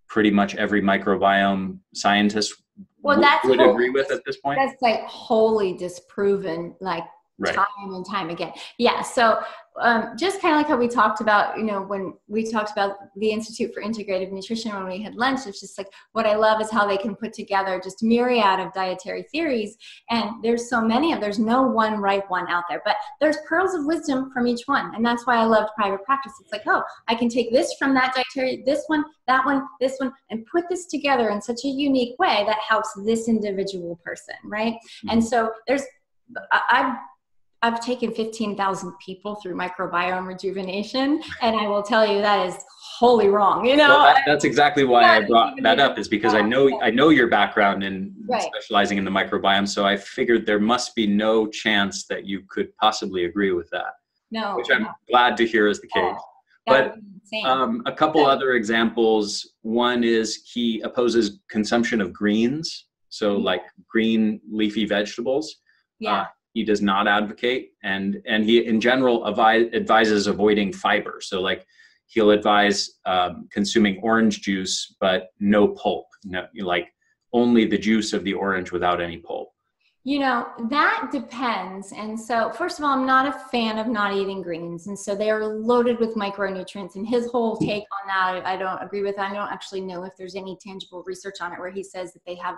pretty much every microbiome scientist would agree with at this point. That's like wholly disproven, like time and time again. Yeah. So just kind of like how we talked about, you know, when we talked about the Institute for Integrative Nutrition when we had lunch, it's just like, what I love is how they can put together just myriad of dietary theories. And there's so many there's no one right one out there, but there's pearls of wisdom from each one. And that's why I loved private practice. It's like, oh, I can take this from that dietary, this one, that one, this one, and put this together in such a unique way that helps this individual person. Right. And so I've taken 15,000 people through microbiome rejuvenation, and I will tell you that is wholly wrong. You know, well, that's exactly why I brought that up, is because I know your background in specializing in the microbiome, so I figured there must be no chance that you could possibly agree with that. No, which I'm glad to hear is the case. But a couple other examples. One is he opposes consumption of greens, so like green leafy vegetables. He does not advocate, and he in general advises avoiding fiber. So like he'll advise consuming orange juice, but no pulp, like only the juice of the orange without any pulp. You know, that depends. And so first of all, I'm not a fan of not eating greens. And so they are loaded with micronutrients, and his whole take on that, I don't agree with. I don't actually know if there's any tangible research on it where he says that they have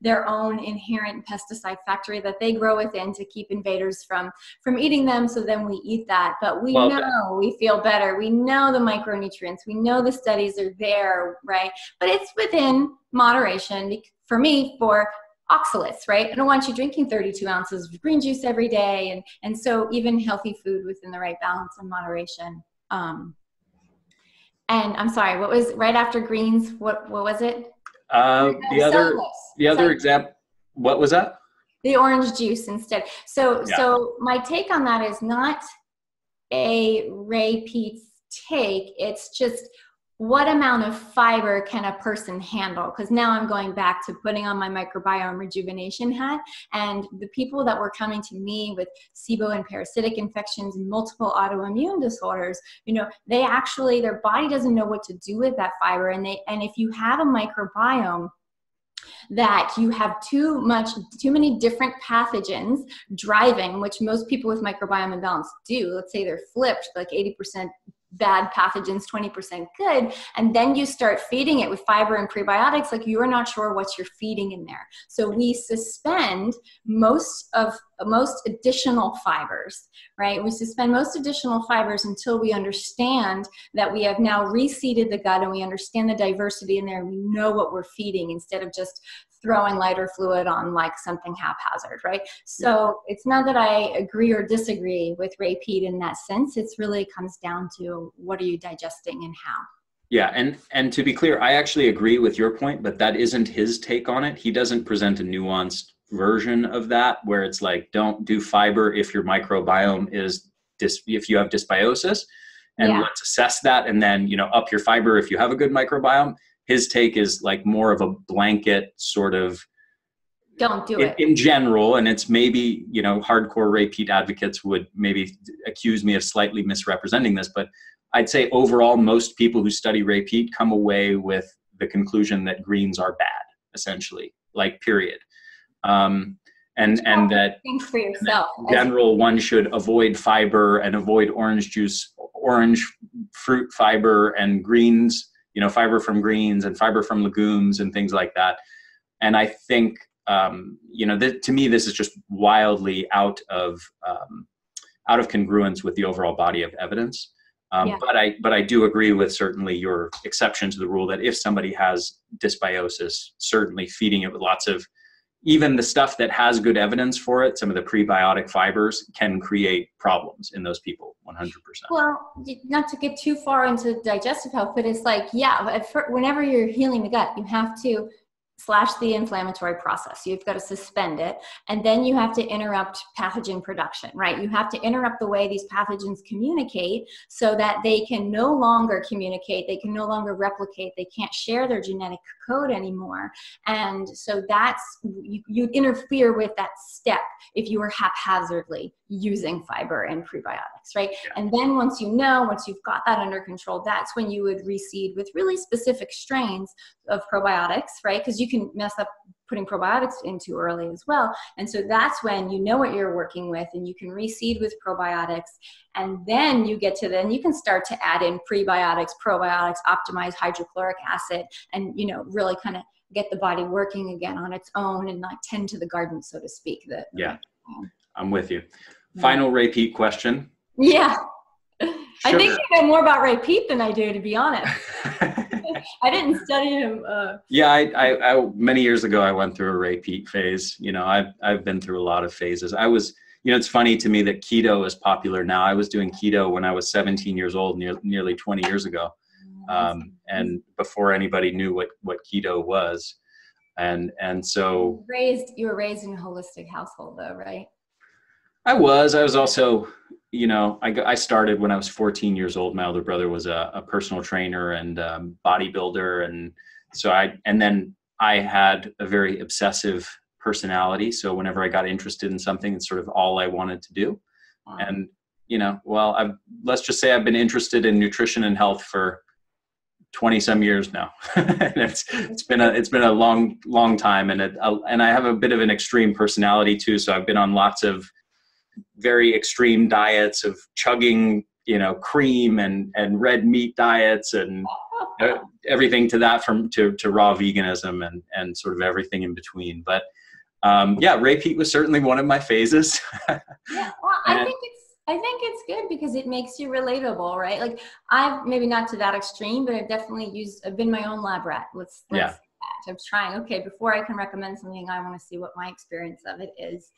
their own inherent pesticide factory that they grow within to keep invaders from eating them. So then we eat that, but we know we feel better. We know the micronutrients, we know the studies are there, right? But it's within moderation for me, for oxalates, right? I don't want you drinking 32 ounces of green juice every day. And so even healthy food within the right balance and moderation. And I'm sorry, what was right after greens? What was it? The other example, what was that? The orange juice instead. So, Yeah. so my take on that is not a Ray Peat's take. It's just what amount of fiber can a person handle? Because now I'm going back to putting on my microbiome rejuvenation hat, and the people that were coming to me with SIBO and parasitic infections and multiple autoimmune disorders, you know, they actually, their body doesn't know what to do with that fiber. And if you have a microbiome that you have too many different pathogens driving, which most people with microbiome imbalance do. Let's say they're flipped, like 80% bad pathogens, 20% good, and then you start feeding it with fiber and prebiotics, like you're not sure what you're feeding in there. So we suspend most additional fibers, right? We suspend most additional fibers until we understand that we have now reseeded the gut and we understand the diversity in there and we know what we're feeding, instead of just throwing lighter fluid on like something haphazard, right? So it's not that I agree or disagree with Ray Peat in that sense. It's really comes down to what are you digesting and how. Yeah, and to be clear, I actually agree with your point, but that isn't his take on it. He doesn't present a nuanced version of that where it's like, don't do fiber if your microbiome is if you have dysbiosis, and let's assess that, and then, you know, up your fiber if you have a good microbiome. His take is like more of a blanket sort of, don't do it in general. And it's maybe, you know, hardcore Ray Peat advocates would maybe accuse me of slightly misrepresenting this, but I'd say overall, most people who study Ray Peat come away with the conclusion that greens are bad, essentially, like period. And that think for yourself. In general, one should avoid fiber and avoid orange juice, orange fruit fiber, and greens, you know, fiber from greens and fiber from legumes and things like that. And I think, you know, to me, this is just wildly out of congruence with the overall body of evidence. But I do agree with certainly your exception to the rule that if somebody has dysbiosis, certainly feeding it with lots of, even the stuff that has good evidence for it, some of the prebiotic fibers can create problems in those people, 100%. Well, not to get too far into digestive health, but it's like, whenever you're healing the gut, you have to slash the inflammatory process. You've got to suspend it. And then you have to interrupt pathogen production, right? You have to interrupt the way these pathogens communicate so that they can no longer communicate. They can no longer replicate. They can't share their genetic code anymore. And so you interfere with that step if you were haphazardly using fiber and prebiotics, right? Yeah. And then once you've got that under control, that's when you would reseed with really specific strains of probiotics, right? Because you can mess up putting probiotics in too early as well. And so that's when you know what you're working with and you can reseed with probiotics. And then you can start to add in prebiotics, probiotics, optimize hydrochloric acid, and, you know, really kind of get the body working again on its own and like tend to the garden, so to speak. I'm with you. Final Ray Peat question. Yeah. Sugar. I think you know more about Ray Peat than I do, to be honest. I didn't study him. I many years ago, I went through a Ray Peat phase. You know, I've been through a lot of phases. You know, it's funny to me that keto is popular now. I was doing keto when I was 17 years old, nearly 20 years ago. And before anybody knew what keto was. And so you were raised in a holistic household though, right? I was also, you know, I started when I was 14 years old. My older brother was a personal trainer and bodybuilder. And so then I had a very obsessive personality. So whenever I got interested in something, it's sort of all I wanted to do. Wow. And, you know, let's just say I've been interested in nutrition and health for 20 some years now. And it's been a long time. And I have a bit of an extreme personality too. So I've been on lots of very extreme diets of chugging, you know, cream and red meat diets and everything to that to raw veganism and sort of everything in between. But Ray Peat was certainly one of my phases. Yeah, well, I think it's good because it makes you relatable, right? Like I've maybe not to that extreme, but I've been my own lab rat. Let's say that. I'm trying, okay, before I can recommend something, I want to see what my experience of it is,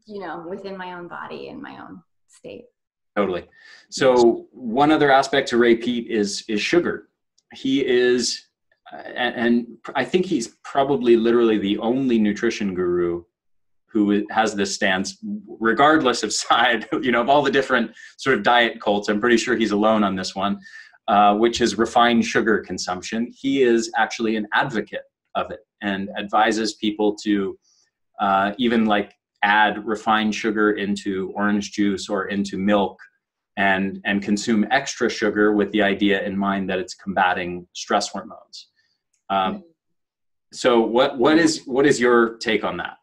you know, within my own body and my own state. Totally. So one other aspect to Ray Peat is sugar. He is, and I think he's probably literally the only nutrition guru who has this stance, regardless of side, you know, of all the different sort of diet cults. I'm pretty sure he's alone on this one, which is refined sugar consumption. He is actually an advocate of it and advises people to even like add refined sugar into orange juice or into milk and consume extra sugar with the idea in mind that it's combating stress hormones. So what is your take on that?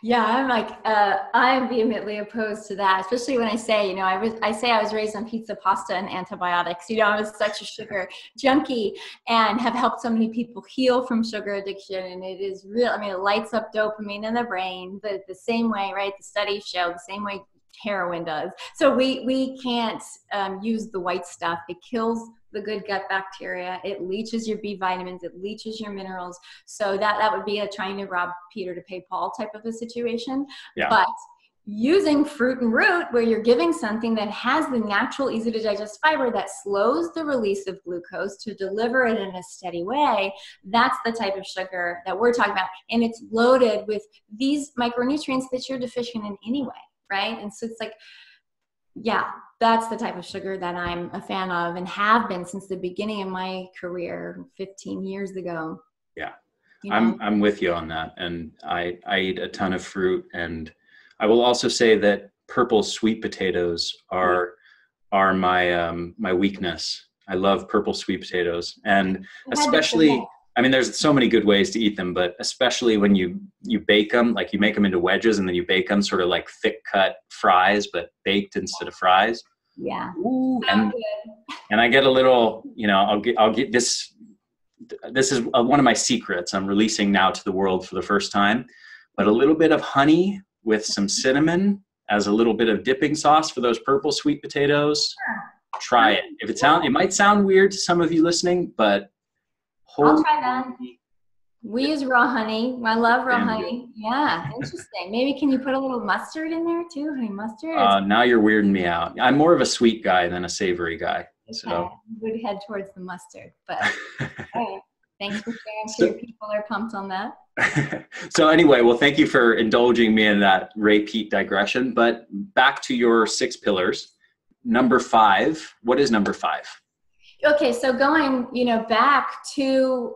Yeah, I'm like, I'm vehemently opposed to that, especially when I say, you know, I say I was raised on pizza, pasta, and antibiotics. You know, I was such a sugar junkie and have helped so many people heal from sugar addiction. And it is real. I mean, it lights up dopamine in the brain the same way, right? The studies show the same way heroin does. So we can't use the white stuff. It kills the good gut bacteria. It leaches your B vitamins. It leaches your minerals. So that would be a trying to rob Peter to pay Paul type of a situation. Yeah. But using fruit and root, where you're giving something that has the natural, easy to digest fiber that slows the release of glucose to deliver it in a steady way, that's the type of sugar that we're talking about. And it's loaded with these micronutrients that you're deficient in anyway, right? And so it's like, yeah, that's the type of sugar that I'm a fan of and have been since the beginning of my career 15 years ago. Yeah, you know? I'm with you on that. And I eat a ton of fruit. And I will also say that purple sweet potatoes are my my weakness. I love purple sweet potatoes. And especially, I mean, there's so many good ways to eat them, but especially when you bake them, like you make them into wedges and then you bake them sort of like thick cut fries, but baked instead of fries. Yeah. Ooh, and I get a little, you know, I'll get this is one of my secrets I'm releasing now to the world for the first time, but a little bit of honey with some cinnamon as a little bit of dipping sauce for those purple sweet potatoes. Try it. It might sound weird to some of you listening, but I'll try that. We use raw honey. I love raw honey. Yeah, interesting. Maybe can you put a little mustard in there too? Honey mustard? Now you're weirding me out. I'm more of a sweet guy than a savory guy. Okay. So would head towards the mustard, but right. Thanks for sharing. I'm sure people are pumped on that. So anyway, well, thank you for indulging me in that Ray Peat digression. But back to your 6 pillars. Number 5. What is number 5? Okay, so going, you know, back to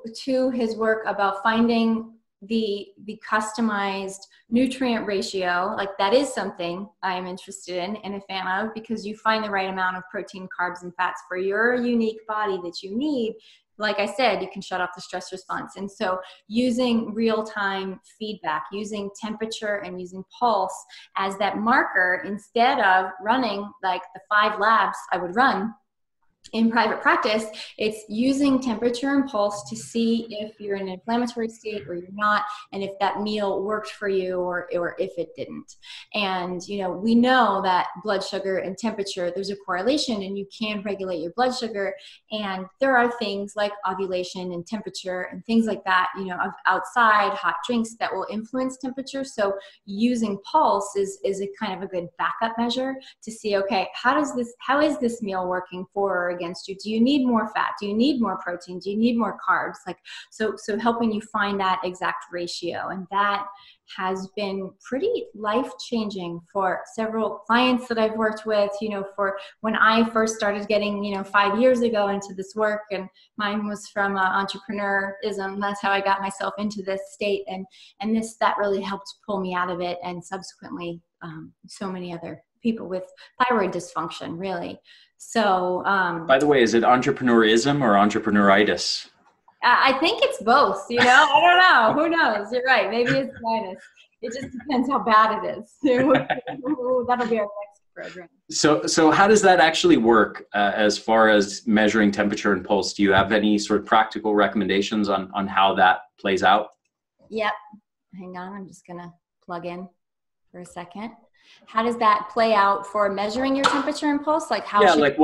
his work about finding the customized nutrient ratio, like that is something I'm interested in and a fan of, because you find the right amount of protein, carbs, and fats for your unique body that you need. Like I said, you can shut off the stress response. And so using real-time feedback, using temperature and using pulse as that marker, instead of running like the 5 labs I would run in private practice, it's using temperature and pulse to see if you're in an inflammatory state or you're not, and if that meal worked for you or if it didn't. And, you know, we know that blood sugar and temperature, there's a correlation, and you can regulate your blood sugar. And there are things like ovulation and temperature and things like that, you know, of outside hot drinks that will influence temperature. So using pulse is a kind of a good backup measure to see, okay, how is this meal working for or against you? Do you need more fat? Do you need more protein? Do you need more carbs? Like, so helping you find that exact ratio. And that has been pretty life-changing for several clients that I've worked with, you know, for when I first started getting, you know, 5 years ago into this work, and mine was from entrepreneurism. That's how I got myself into this state. And that really helped pull me out of it. And subsequently, so many other people with thyroid dysfunction, really. So, by the way, is it entrepreneurism or entrepreneuritis? I think it's both, you know, I don't know. Who knows? You're right. Maybe it's minus. It just depends how bad it is. That'll be our next program. So how does that actually work as far as measuring temperature and pulse? Do you have any sort of practical recommendations on how that plays out? Yep. Hang on. I'm just going to plug in for a second. How does that play out for measuring your temperature and pulse? Like how? Yeah, like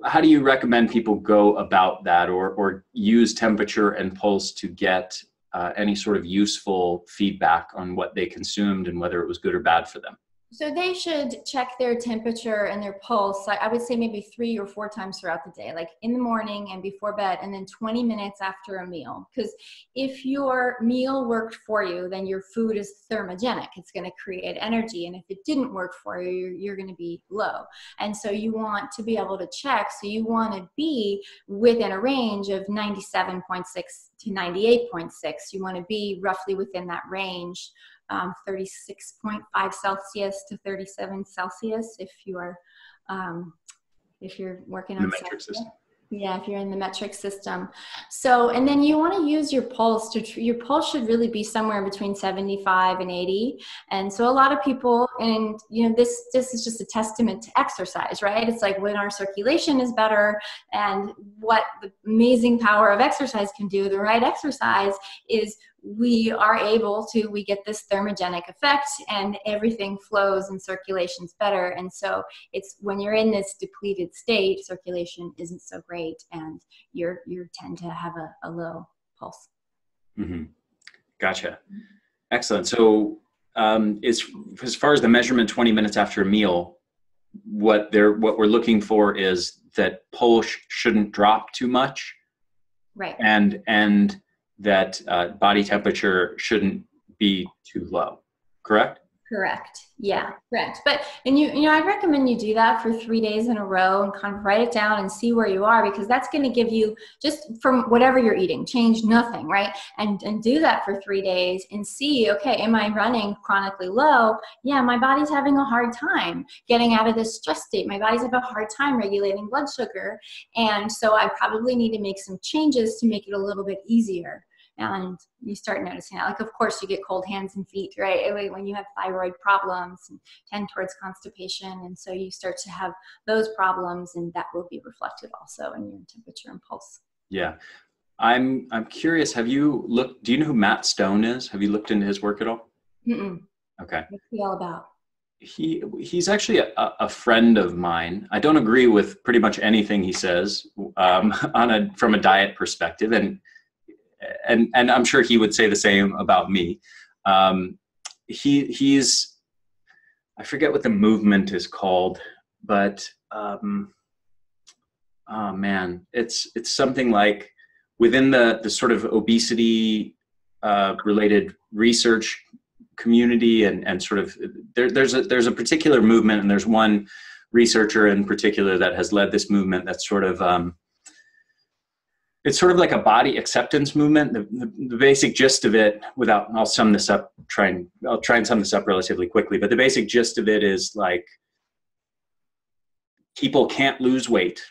how do you recommend people go about that, or use temperature and pulse to get any sort of useful feedback on what they consumed and whether it was good or bad for them? So they should check their temperature and their pulse. I would say maybe 3 or 4 times throughout the day, like in the morning and before bed, and then 20 minutes after a meal. Because if your meal worked for you, then your food is thermogenic. It's going to create energy. And if it didn't work for you, you're going to be low. And so you want to be able to check. So you want to be within a range of 97.6 to 98.6. You want to be roughly within that range. 36.5 Celsius to 37 Celsius if you're working on the metric system. Yeah, if you're in the metric system. So, and then you want to use your pulse your pulse should really be somewhere between 75 and 80. And so a lot of people, and this is just a testament to exercise, right? It's like when our circulation is better, and what the amazing power of exercise can do, the right exercise is we get this thermogenic effect, and everything flows and circulation's better. And so it's when you're in this depleted state, circulation isn't so great, and you tend to have a low pulse. Mm-hmm. Gotcha. Excellent. So as far as the measurement 20 minutes after a meal, what we're looking for is that pulse shouldn't drop too much. Right. And that body temperature shouldn't be too low, correct? Correct. Yeah, correct. But, and I recommend you do that for 3 days in a row and kind of write it down and see where you are, because that's going to give you, just from whatever you're eating, change nothing, right? And do that for 3 days and see, okay, am I running chronically low? Yeah, my body's having a hard time getting out of this stress state. My body's having a hard time regulating blood sugar. And so I probably need to make some changes to make it a little bit easier. And you start noticing that. Like, of course, you get cold hands and feet, right? When you have thyroid problems and tend towards constipation. And so you start to have those problems, and that will be reflected also in your temperature and pulse. Yeah. I'm curious, do you know who Matt Stone is? Have you looked into his work at all? Mm-mm. Okay. What's he all about? He's actually a friend of mine. I don't agree with pretty much anything he says from a diet perspective. And I'm sure he would say the same about me. He's, I forget what the movement is called, but oh man, it's something like within the sort of obesity related research community, and sort of there's a particular movement, and there's one researcher in particular that has led this movement that's sort of it's sort of like a body acceptance movement. The basic gist of it, I'll try and sum this up relatively quickly, but the basic gist of it is like, people can't lose weight.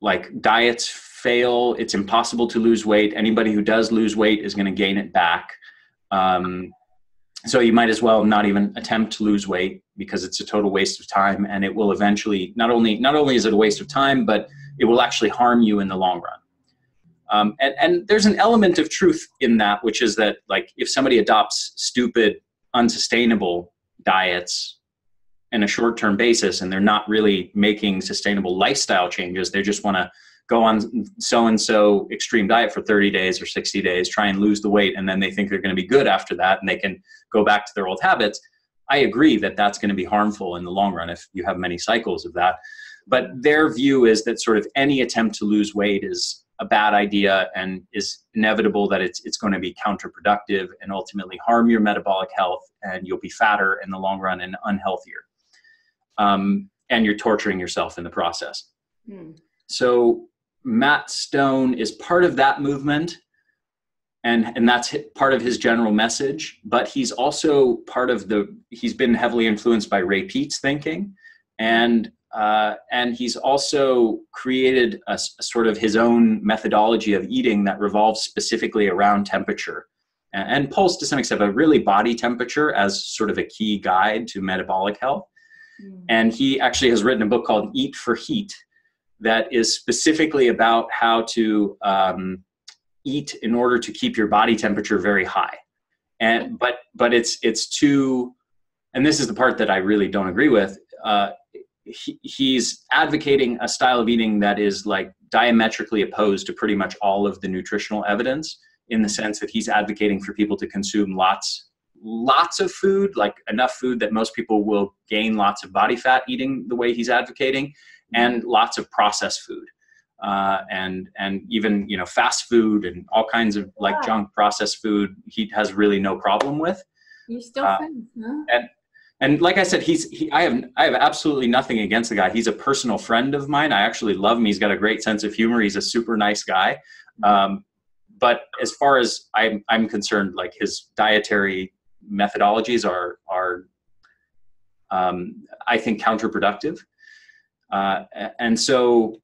Like, diets fail. It's impossible to lose weight. Anybody who does lose weight is going to gain it back. So you might as well not even attempt to lose weight, because it's a total waste of time, and it will eventually, not only is it a waste of time, but it will actually harm you in the long run. And there's an element of truth in that, which is that, like, if somebody adopts stupid, unsustainable diets in a short-term basis, and they're not really making sustainable lifestyle changes, they just want to go on so-and-so extreme diet for 30 days or 60 days, try and lose the weight, and then they think they're going to be good after that, and they can go back to their old habits. I agree that that's going to be harmful in the long run if you have many cycles of that. But their view is that sort of any attempt to lose weight is a bad idea, and is inevitable that it's going to be counterproductive and ultimately harm your metabolic health, and you'll be fatter in the long run and unhealthier. And you're torturing yourself in the process. So Matt Stone is part of that movement, and that's part of his general message, but he's also he's been heavily influenced by Ray Peat's thinking, and he's also created a sort of his own methodology of eating that revolves specifically around temperature and pulse to some extent, but really body temperature as sort of a key guide to metabolic health. And he actually has written a book called Eat for Heat that is specifically about how to eat in order to keep your body temperature very high. But it's too, and this is the part that I really don't agree with, he's advocating a style of eating that is like diametrically opposed to pretty much all of the nutritional evidence, in the sense that he's advocating for people to consume lots lots of food, like enough food that most people will gain lots of body fat eating the way he's advocating, and lots of processed food. And even, you know, fast food and all kinds of like junk processed food, he has really no problem with. You're still friends, huh? And like I said, I have absolutely nothing against the guy. He's a personal friend of mine. I actually love him. He's got a great sense of humor. He's a super nice guy. But as far as I'm concerned, like his dietary methodologies are I think counterproductive. And so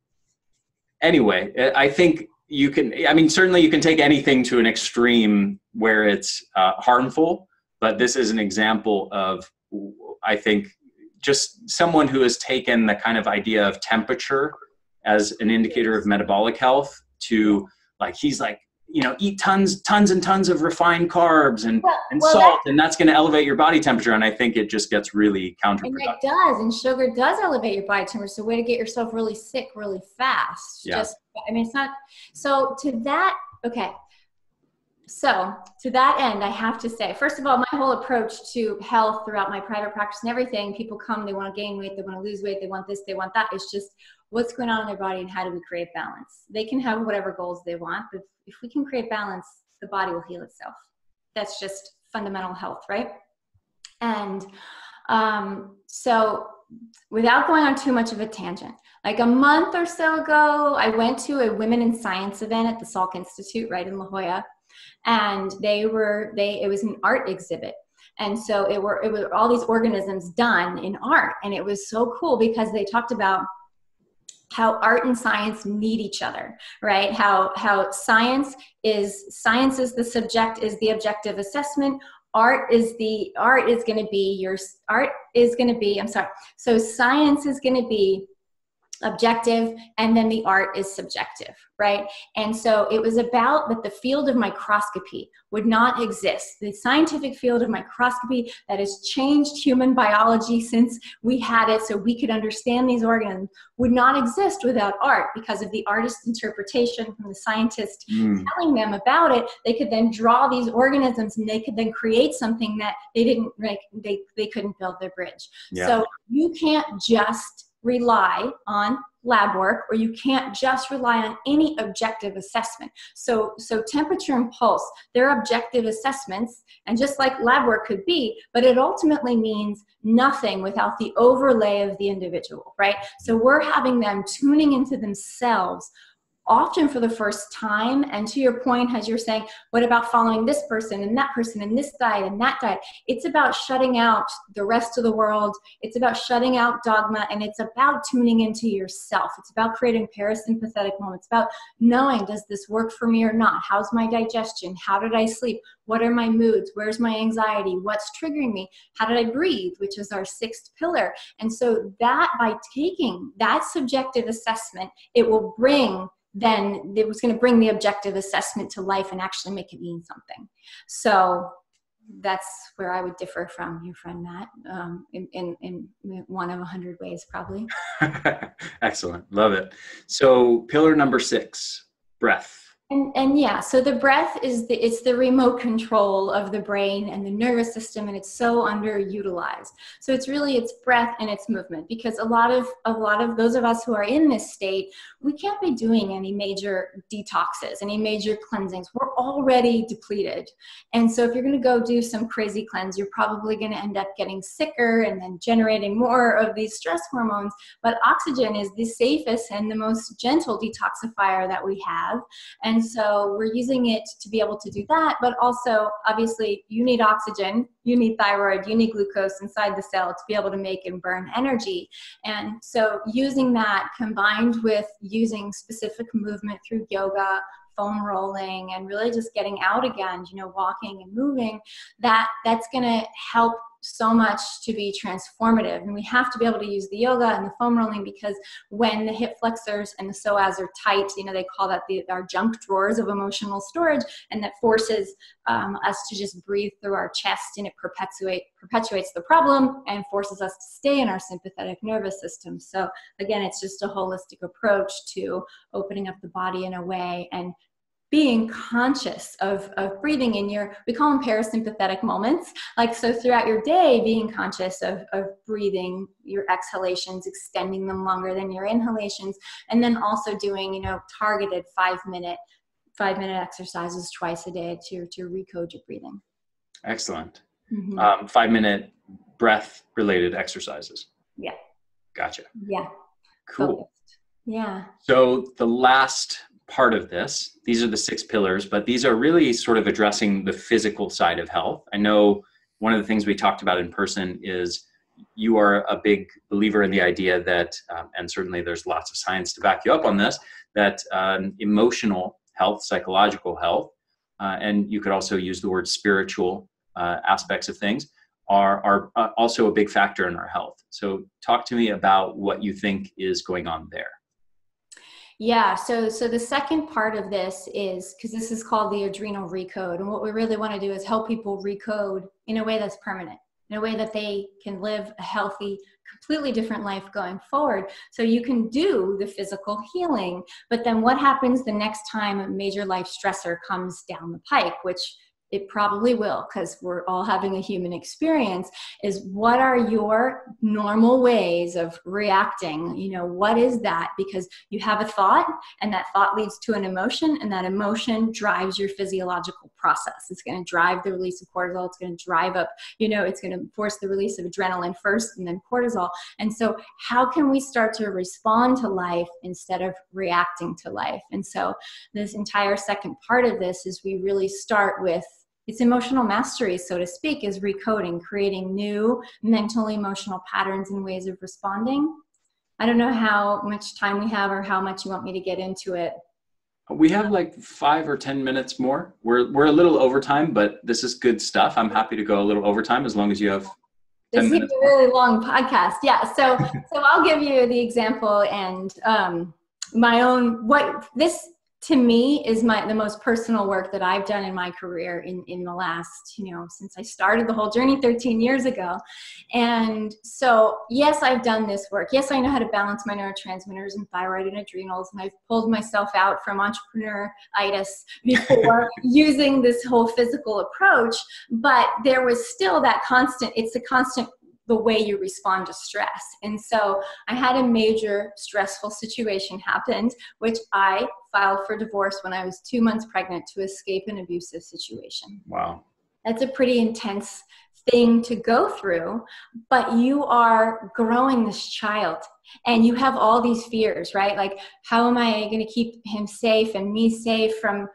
anyway, I think you can, I mean, certainly you can take anything to an extreme where it's harmful, but this is an example of, I think, just someone who has taken the kind of idea of temperature as an indicator of metabolic health to, like, he's like, you know, eat tons and tons of refined carbs and salt, and that's going to elevate your body temperature. And I think it just gets really counterproductive. And it does, and sugar does elevate your body temperature. So way to get yourself really sick really fast. Yeah. I mean, it's not, so to that, okay. So to that end, I have to say, first of all, my whole approach to health throughout my private practice and everything, people come, they want to gain weight, they want to lose weight, they want this, they want that. It's just what's going on in their body and how do we create balance? They can have whatever goals they want, but if we can create balance, the body will heal itself. That's just fundamental health, right? And so without going on too much of a tangent, like a month or so ago, I went to a Women in Science event at the Salk Institute right in La Jolla. And it was an art exhibit. And so it were all these organisms done in art. And it was so cool because they talked about how art and science need each other, right? How science is the subject, is the objective assessment. So science is going to be objective, and then the art is subjective, right? And so it was about that the field of microscopy would not exist. The scientific field of microscopy that has changed human biology since we had it so we could understand these organisms would not exist without art, because of the artist's interpretation from the scientist telling them about it. They could then draw these organisms and they could then create something that they didn't, like, they couldn't build their bridge. Yeah. So you can't just rely on lab work, or you can't just rely on any objective assessment. So temperature and pulse, they're objective assessments, and just like lab work could be, but it ultimately means nothing without the overlay of the individual, right? So we're having them tuning into themselves often for the first time. And to your point, as you're saying, what about following this person and this diet and that diet? It's about shutting out the rest of the world. It's about shutting out dogma, and it's about tuning into yourself. It's about creating parasympathetic moments, about knowing, does this work for me or not? How's my digestion? How did I sleep? What are my moods? Where's my anxiety? What's triggering me? How did I breathe? Which is our sixth pillar. And so that, by taking that subjective assessment, it will bring, then it was going to bring the objective assessment to life and actually make it mean something. So that's where I would differ from your friend Matt, in one of 100 ways, probably. Excellent. Love it. So pillar number 6, breath. And yeah, so the breath it's the remote control of the brain and the nervous system, and it's so underutilized. So it's breath and it's movement, because a lot of those of us who are in this state, we can't be doing any major detoxes, any major cleansings. We're already depleted. And so if you're going to go do some crazy cleanse, you're probably going to end up getting sicker and then generating more of these stress hormones. But oxygen is the safest and the most gentle detoxifier that we have. And so we're using it to be able to do that, but also obviously you need oxygen, you need thyroid, you need glucose inside the cell to be able to make and burn energy. And so using that combined with using specific movement through yoga, foam rolling, and really just getting out again, walking and moving, that's going to help so much to be transformative. And we have to be able to use the yoga and the foam rolling, because when the hip flexors and the psoas are tight, they call that our junk drawers of emotional storage, and that forces us to just breathe through our chest, and it perpetuates the problem and forces us to stay in our sympathetic nervous system. So again, it's just a holistic approach to opening up the body in a way and being conscious of breathing in we call them parasympathetic moments. Like, so throughout your day, being conscious of breathing, your exhalations, extending them longer than your inhalations, and then also doing, you know, targeted 5-minute exercises twice a day to recode your breathing. Excellent. Mm-hmm. 5-minute breath related exercises. Yeah. Gotcha. Yeah. Cool. Focused. Yeah. So the last part of this, these are the 6 pillars, but these are really sort of addressing the physical side of health. I know one of the things we talked about in person is you are a big believer in the idea that, and certainly there's lots of science to back you up on this, that emotional health, psychological health, and you could also use the word spiritual aspects of things are also a big factor in our health. So talk to me about what you think is going on there. Yeah, so the second part of this is, because this is called the Adrenal Recode, and what we really want to do is help people recode in a way that's permanent, in a way that they can live a healthy, completely different life going forward. So you can do the physical healing, but then what happens the next time a major life stressor comes down the pike, which it probably will, because we're all having a human experience, is what are your normal ways of reacting? You know, what is that? Because you have a thought, and that thought leads to an emotion, and that emotion drives your physiological process. It's going to drive the release of cortisol. It's going to drive up, you know, it's going to force the release of adrenaline first and then cortisol. And so how can we start to respond to life instead of reacting to life? And so this entire second part of this is we really start with, it's emotional mastery, so to speak, is recoding, creating new mental, emotional patterns and ways of responding. I don't know how much time we have or how much you want me to get into it. We have like 5 or 10 minutes more. We're a little over time, but this is good stuff. I'm happy to go a little over time as long as you have 10 minutes. This is a really long podcast. Yeah, so I'll give you the example and my own, this to me is the most personal work that I've done in my career in the last, you know, since I started the whole journey 13 years ago. And so, yes, I've done this work. Yes, I know how to balance my neurotransmitters and thyroid and adrenals. And I've pulled myself out from entrepreneuritis before using this whole physical approach. But there was still that constant, it's a constant the way you respond to stress. And so I had a major stressful situation happen, which I filed for divorce when I was 2 months pregnant to escape an abusive situation. Wow. That's a pretty intense thing to go through, but you are growing this child and you have all these fears, right? Like, how am I going to keep him safe and me safe from,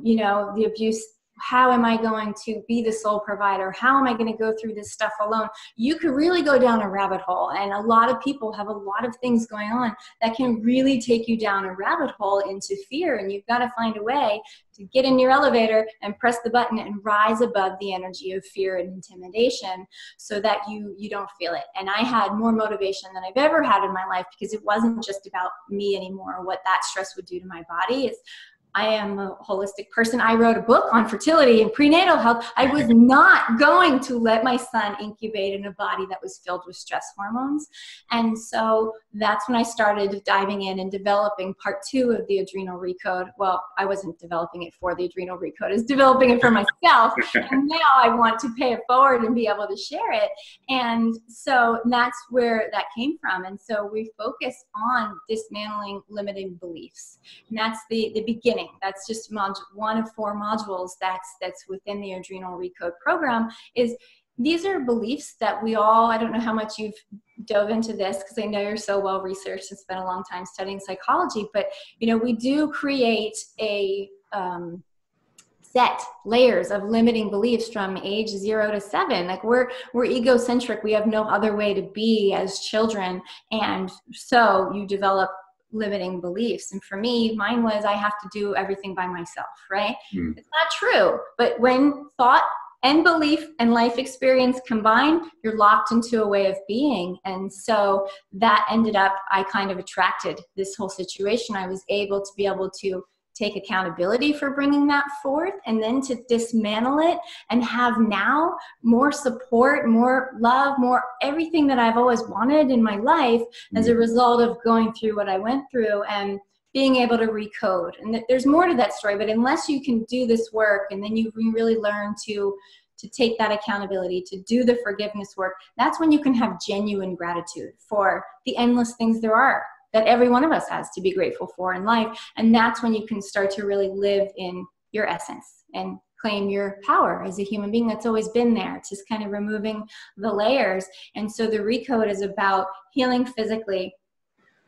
you know, the abuse? How am I going to be the sole provider? How am I going to go through this stuff alone? You could really go down a rabbit hole. And a lot of people have a lot of things going on that can really take you down a rabbit hole into fear. And you've got to find a way to get in your elevator and press the button and rise above the energy of fear and intimidation so that you don't feel it. And I had more motivation than I've ever had in my life, because it wasn't just about me anymore, what that stress would do to my body. I am a holistic person. I wrote a book on fertility and prenatal health. I was not going to let my son incubate in a body that was filled with stress hormones. And so that's when I started diving in and developing part 2 of the Adrenal Recode. Well, I wasn't developing it for the Adrenal Recode. I was developing it for myself. And now I want to pay it forward and be able to share it. And so that's where that came from. And so we focus on dismantling limiting beliefs. And that's the beginning. That's just one of 4 modules that's within the Adrenal Recode program. Is these are beliefs that we all, I don't know how much you've dove into this, because I know you're so well researched and spent a long time studying psychology, but you know, we do create a set layers of limiting beliefs from age 0 to 7. Like we're egocentric. We have no other way to be as children. And so you develop limiting beliefs. And for me, mine was, I have to do everything by myself, right? It's not true. But when thought and belief and life experience combine, you're locked into a way of being. And so that ended up, I kind of attracted this whole situation. I was able to take accountability for bringing that forth, and then to dismantle it and have now more support, more love, more everything that I've always wanted in my life as a result of going through what I went through. And being able to recode. And there's more to that story, but unless you can do this work and then you really learn to take that accountability, to do the forgiveness work, that's when you can have genuine gratitude for the endless things there are that every one of us has to be grateful for in life. And that's when you can start to really live in your essence and claim your power as a human being that's always been there. It's just kind of removing the layers. And so the Recode is about healing physically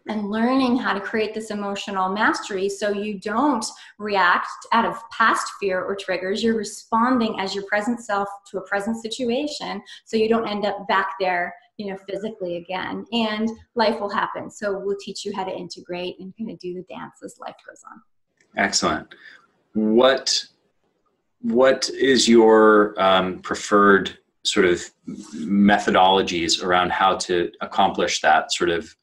and learning how to create this emotional mastery so you don't react out of past fear or triggers. You're responding as your present self to a present situation so you don't end up back there, you know, physically again. And life will happen. So we'll teach you how to integrate and kind of do the dance as life goes on. Excellent. What is your preferred sort of methodologies around how to accomplish that sort of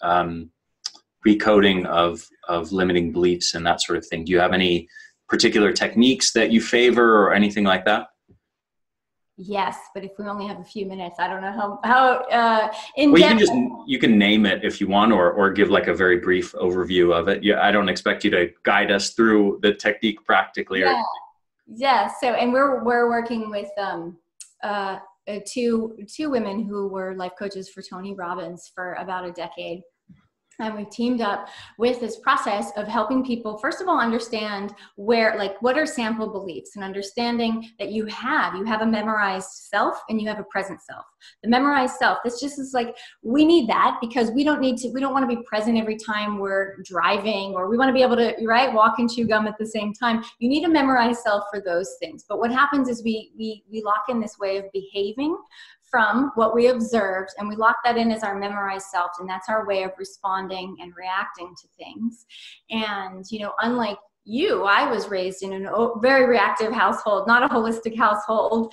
recoding of limiting beliefs and that sort of thing? Do you have any particular techniques that you favor or anything like that? Yes, but if we only have a few minutes, I don't know how in well, depth. you can name it if you want, or give like a very brief overview of it. Yeah, I don't expect you to guide us through the technique practically. Yeah. Yeah. So, and we're working with two women who were life coaches for Tony Robbins for about a decade. And we've teamed up with this process of helping people, first of all, understand what are sample beliefs, and understanding that you have a memorized self and you have a present self. The memorized self, this just is like, we need that because we don't want to be present every time we're driving, or we want to be able to, right, walk and chew gum at the same time. You need a memorized self for those things. But what happens is we lock in this way of behaving from what we observed, and we lock that in as our memorized self, and that's our way of responding and reacting to things. And, you know, unlike you, I was raised in a very reactive household, not a holistic household,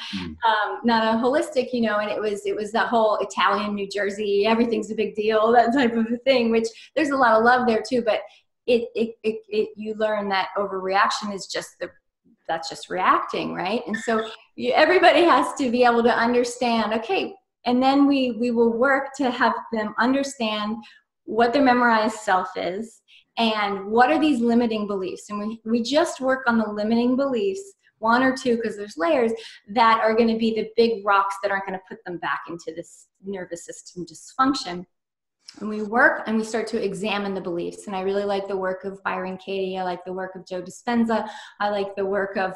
not a holistic, you know, and it was that whole Italian, New Jersey, everything's a big deal, that type of a thing, which there's a lot of love there too, but you learn that overreaction is that's just reacting, right? And so everybody has to be able to understand, okay, and then we will work to have them understand what their memorized self is and what are these limiting beliefs. And we just work on the limiting beliefs, one or two, because there's layers, that are going to be the big rocks that aren't going to put them back into this nervous system dysfunction. And we work and we start to examine the beliefs. And I really like the work of Byron Katie. I like the work of Joe Dispenza. I like the work of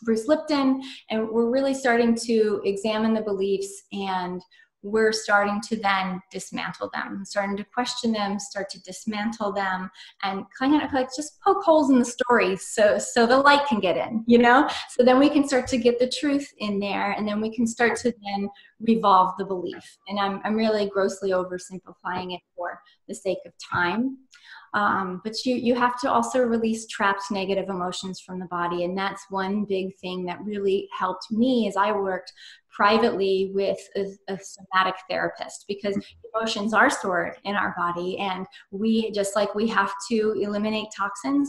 Bruce Lipton. And we're really starting to examine the beliefs, and we're starting to then dismantle them, starting to question them, start to dismantle them, and kind of like just poke holes in the story so the light can get in, you know? So then we can start to get the truth in there, and then we can start to then revolve the belief. And I'm really grossly oversimplifying it for the sake of time. But you have to also release trapped negative emotions from the body. And that's one big thing that really helped me as I worked privately with a somatic therapist, because emotions are stored in our body, and just like we have to eliminate toxins,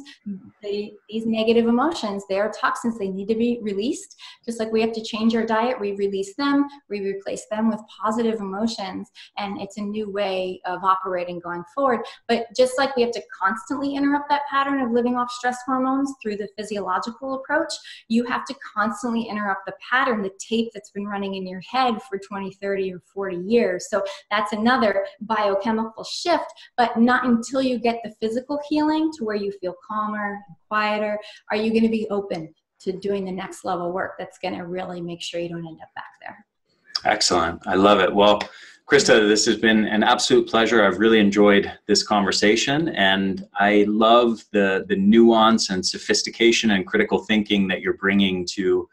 these negative emotions, they are toxins, they need to be released. Just like we have to change our diet, we release them, we replace them with positive emotions, and it's a new way of operating going forward. But just like we have to constantly interrupt that pattern of living off stress hormones through the physiological approach, you have to constantly interrupt the pattern, the tape that's been running in your head for 20, 30, or 40 years. So that's another biochemical shift, but not until you get the physical healing to where you feel calmer and quieter are you going to be open to doing the next level work that's going to really make sure you don't end up back there. Excellent. I love it. Well, Christa, this has been an absolute pleasure. I've really enjoyed this conversation, and I love the nuance and sophistication and critical thinking that you're bringing to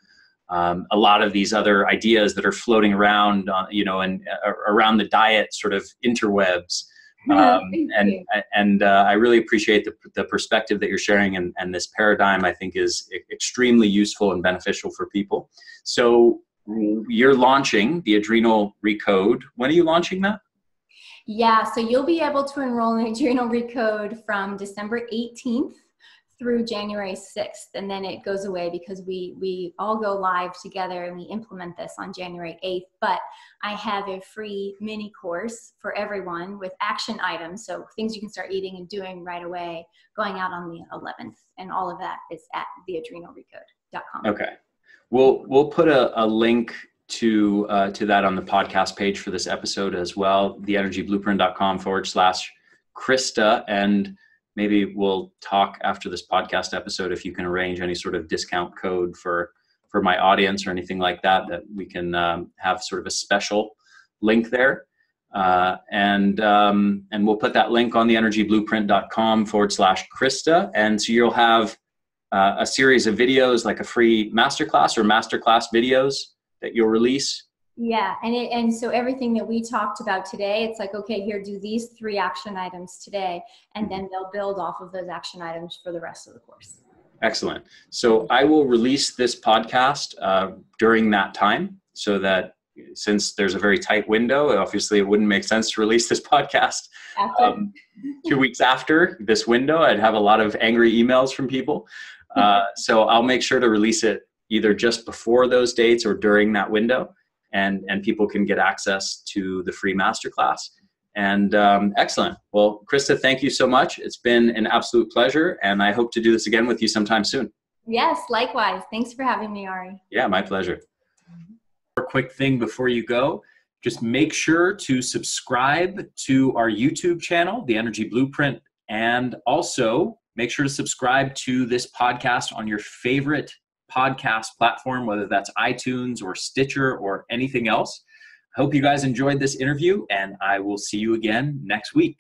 a lot of these other ideas that are floating around, you know, and around the diet sort of interwebs. And I really appreciate the perspective that you're sharing, and this paradigm I think is extremely useful and beneficial for people. So you're launching the Adrenal Recode. When are you launching that? Yeah, so you'll be able to enroll in Adrenal Recode from December 18th through January 6th, and then it goes away because we all go live together and we implement this on January 8th. But I have a free mini course for everyone with action items, so things you can start eating and doing right away, going out on the 11th, and all of that is at theadrenalrecode.com. Okay, we'll put a link to that on the podcast page for this episode as well, theenergyblueprint.com/Christa, and maybe we'll talk after this podcast episode if you can arrange any sort of discount code for my audience or anything like that we can have sort of a special link there. And we'll put that link on theenergyblueprint.com/Christa. And so you'll have a series of videos, like a free masterclass or masterclass videos that you'll release. Yeah, and so everything that we talked about today, it's like, okay, here, do these 3 action items today, and then they'll build off of those action items for the rest of the course. Excellent. So I will release this podcast during that time, so that since there's a very tight window, obviously it wouldn't make sense to release this podcast 2 weeks after this window. I'd have a lot of angry emails from people. So I'll make sure to release it either just before those dates or during that window. And people can get access to the free masterclass. And excellent. Well, Christa, thank you so much. It's been an absolute pleasure, and I hope to do this again with you sometime soon. Yes, likewise. Thanks for having me, Ari. Yeah, my pleasure. A quick thing before you go, just make sure to subscribe to our YouTube channel, The Energy Blueprint, and also make sure to subscribe to this podcast on your favorite podcast platform, whether that's iTunes or Stitcher or anything else. I hope you guys enjoyed this interview, and I will see you again next week.